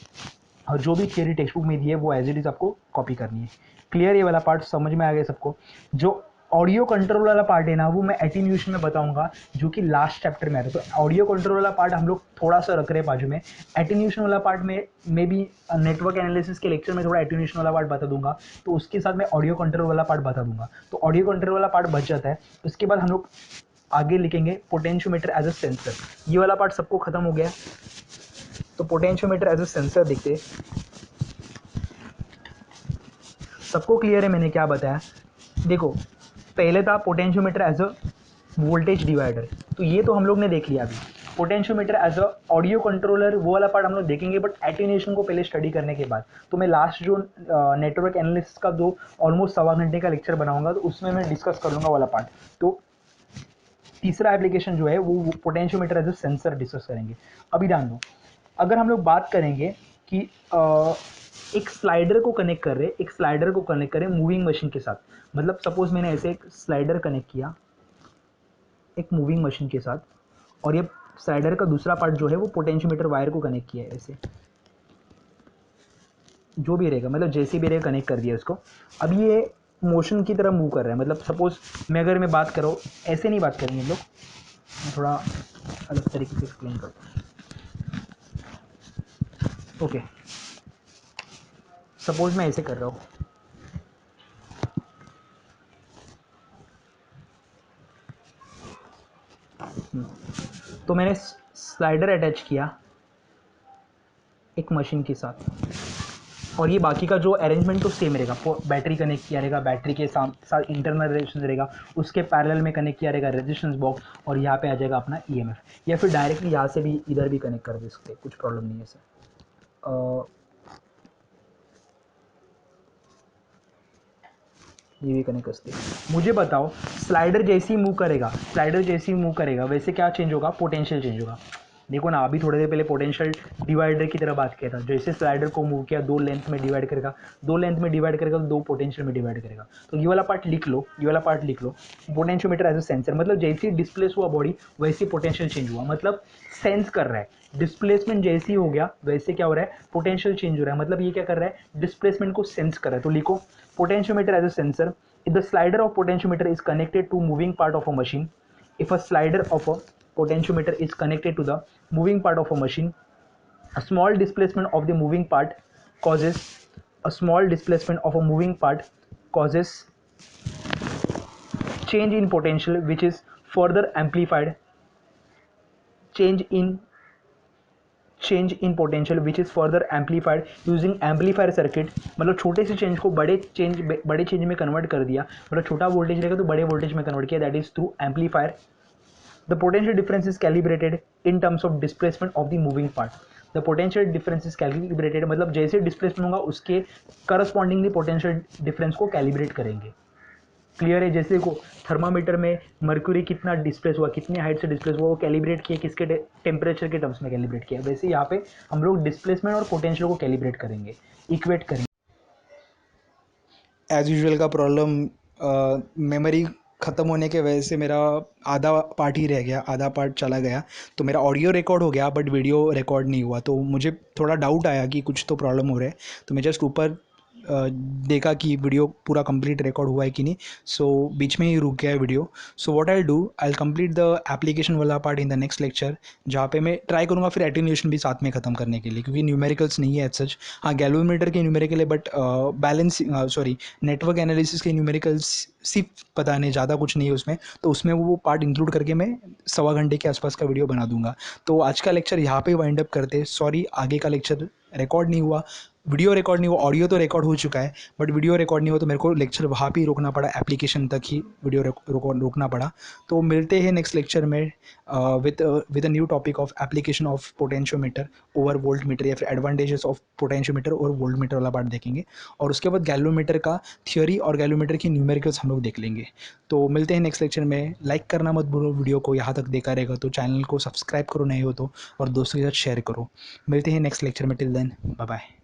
और जो भी थियरी टेक्स्ट बुक में दी है वो एज इट इज़ आपको कॉपी करनी है। क्लियर, ये वाला पार्ट समझ में आ गया सबको? जो ऑडियो कंट्रोल वाला पार्ट है ना, वो मैं एटीन्यूएशन में बताऊंगा, जो कि लास्ट चैप्टर में आता है। तो ऑडियो कंट्रोल वाला पार्ट हम लोग थोड़ा सा रख रहे हैं बाजू में। एटीन्यूएशन वाला पार्ट में मे बी नेटवर्क एनालिसिस के लेक्चर में थोड़ा एटीन्यूएशन वाला पार्ट बता दूंगा, तो उसके साथ मैं ऑडियो कंट्रोल वाला पार्ट बता दूंगा। तो ऑडियो कंट्रोल वाला पार्ट बच जाता है। उसके बाद हम लोग आगे लिखेंगे पोटेंशियोमीटर एज अ सेंसर। ये वाला पार्ट सबको खत्म हो गया। तो पोटेंशियोमीटर एज अ सेंसर देखते, सबको क्लियर है मैंने क्या बताया? देखो, पहले था potentiometer as a voltage divider, तो ये तो हम लोग ने देख लिया अभी। Potentiometer as a audio controller, वो वाला पार्ट हम लोग देखेंगे, बट एटीन्यूएशन को पहले स्टडी करने के बाद। तो मैं लास्ट जो नेटवर्क एनालिसिस का जो ऑलमोस्ट 1.25 घंटे का लेक्चर बनाऊंगा, तो उसमें मैं डिस्कस कर लूँगा वाला पार्ट। तो तीसरा एप्लीकेशन जो है वो potentiometer as a sensor discuss करेंगे। अभी ध्यान दो, अगर हम लोग बात करेंगे कि एक स्लाइडर को कनेक्ट कर रहे, एक स्लाइडर को कनेक्ट करें मूविंग मशीन के साथ, मतलब सपोज मैंने ऐसे एक स्लाइडर कनेक्ट किया एक मूविंग मशीन के साथ, और ये स्लाइडर का दूसरा पार्ट जो है वो पोटेंशियोमीटर वायर को कनेक्ट किया है ऐसे, जो भी रहेगा, मतलब जैसे भी रहेगा कनेक्ट कर दिया इसको। अब ये मोशन की तरह मूव कर रहा है, मतलब सपोज मैं बात करूँ, ऐसे नहीं बात करेंगे हम लोग, मैं थोड़ा अलग तरीके से एक्सप्लेन करता हूँ। ओके, सपोज मैं ऐसे कर रहा हूँ, तो मैंने स्लाइडर अटैच किया एक मशीन के साथ, और ये बाकी का जो अरेंजमेंट तो सेम रहेगा। बैटरी कनेक्ट किया रहेगा, बैटरी के साथ इंटरनल रेजिस्टेंस रहेगा, उसके पैरेलल में कनेक्ट किया रहेगा रेजिस्टेंस बॉक्स, और यहाँ पे आ जाएगा अपना ईएमएफ। या फिर डायरेक्टली यहाँ से भी इधर भी कनेक्ट कर दे सकते हैं, कुछ प्रॉब्लम नहीं है सर। ये भी कनेक्ट कर सकते हैं। मुझे बताओ, स्लाइडर जैसे ही मूव करेगा, स्लाइडर जैसे ही मूव करेगा, वैसे क्या चेंज होगा? पोटेंशियल चेंज होगा। देखो ना, अभी थोड़ी देर पहले पोटेंशियल डिवाइडर की तरह बात किया था। जैसे स्लाइडर को मूव किया, दो लेंथ में डिवाइड करेगा, दो लेंथ में डिवाइड करेगा तो दो पोटेंशियल में डिवाइड करेगा। तो ये वाला पार्ट लिख लो, ये वाला पार्ट लिख लो। पोटेंशियोमीटर एज अ सेंसर, मतलब जैसे ही डिस्प्लेस हुआ बॉडी, वैसे पोटेंशियल चेंज हुआ, मतलब सेंस कर रहा है। डिस्प्लेसमेंट जैसे ही हो गया, वैसे क्या हो रहा है? पोटेंशियल चेंज हो रहा है। मतलब ये क्या कर रहा है? डिस्प्लेसमेंट को सेंस कर रहा है। तो लिखो, potentiometer as a sensor. If the slider of potentiometer is connected to moving part of a machine, if a slider of a potentiometer is connected to the moving part of a machine, a small displacement of the moving part causes a small displacement of a moving part causes change in potential, which is further amplified change in change in potential which is further amplified using amplifier circuit. मतलब छोटे से change को बड़े change में convert कर दिया, मतलब छोटा वोल्टेज रहेगा तो बड़े वोल्टेज में कन्वर्ट किया, that is through amplifier. The potential difference is calibrated in terms of displacement of the moving part. The potential difference is calibrated, मतलब जैसे डिस्प्लेसमेंट होगा उसके करस्पॉन्डिंगली पोटेंशियल डिफरेंस को कैलिब्रेट करेंगे। क्लियर है? जैसे को थर्मामीटर में मर्क्यूरी कितना डिस्प्लेस हुआ, कितनी हाइट से डिस्प्लेस हुआ, वो कैलिब्रेट किया किसके टेम्परेचर के टर्म्स में कैलिब्रेट किया, वैसे यहाँ पे हम लोग डिस्प्लेसमेंट और पोटेंशियल को कैलिब्रेट करेंगे, इक्वेट करेंगे। एज़ यूजुअल का प्रॉब्लम, मेमोरी ख़त्म होने के वजह से मेरा आधा पार्ट ही रह गया, आधा पार्ट चला गया। तो मेरा ऑडियो रिकॉर्ड हो गया बट वीडियो रिकॉर्ड नहीं हुआ। तो मुझे थोड़ा डाउट आया कि कुछ तो प्रॉब्लम हो रहा है। तो मैं जस्ट ऊपर देखा कि वीडियो पूरा कंप्लीट रिकॉर्ड हुआ है कि नहीं। सो बीच में ही रुक गया है video. So what I do, I complete the application वाला part in the next lecture, जहाँ पे मैं ट्राई करूँगा फिर एटीन्यूएशन भी साथ में ख़त्म करने के लिए, क्योंकि न्यूमेरिकल्स नहीं है एज सच। हाँ, गैल्वेनोमीटर के न्यूमेरिकल है, but balance sorry network analysis के न्यूमेरिकल्स सिर्फ पता नहीं, ज़्यादा कुछ नहीं है उसमें। तो उसमें वो पार्ट इंक्लूड करके मैं 1.25 घंटे के आसपास का वीडियो बना दूंगा। तो आज का लेक्चर यहाँ पे वाइंड अप करते। सॉरी, आगे का लेक्चर रिकॉर्ड नहीं हुआ, वीडियो रिकॉर्ड नहीं हुआ। ऑडियो तो रिकॉर्ड हो चुका है बट वीडियो रिकॉर्ड नहीं हुआ, तो मेरे को लेक्चर वहाँ पे ही रोकना पड़ा, एप्लीकेशन तक ही वीडियो रोकना पड़ा। तो मिलते हैं नेक्स्ट लेक्चर में with a new topic of application of potentiometer over volt meter, या फिर एडवांटेजेस ऑफ पोटेंशियोमीटर और वोल्ट मीटर वाला पार्ट देखेंगे। और उसके बाद गैल्वेनोमीटर का थियोरी और गैल्वेनोमीटर की न्यूमेरिकल्स हम लोग देख लेंगे। तो मिलते हैं नेक्स्ट लेक्चर में। लाइक करना मत भूलो, वीडियो को यहाँ तक देखा रहेगा तो चैनल को सब्सक्राइब करो नहीं हो तो, और दोस्तों के साथ शेयर करो। मिलते हैं नेक्स्ट लेक्चर में। Till then, bye bye.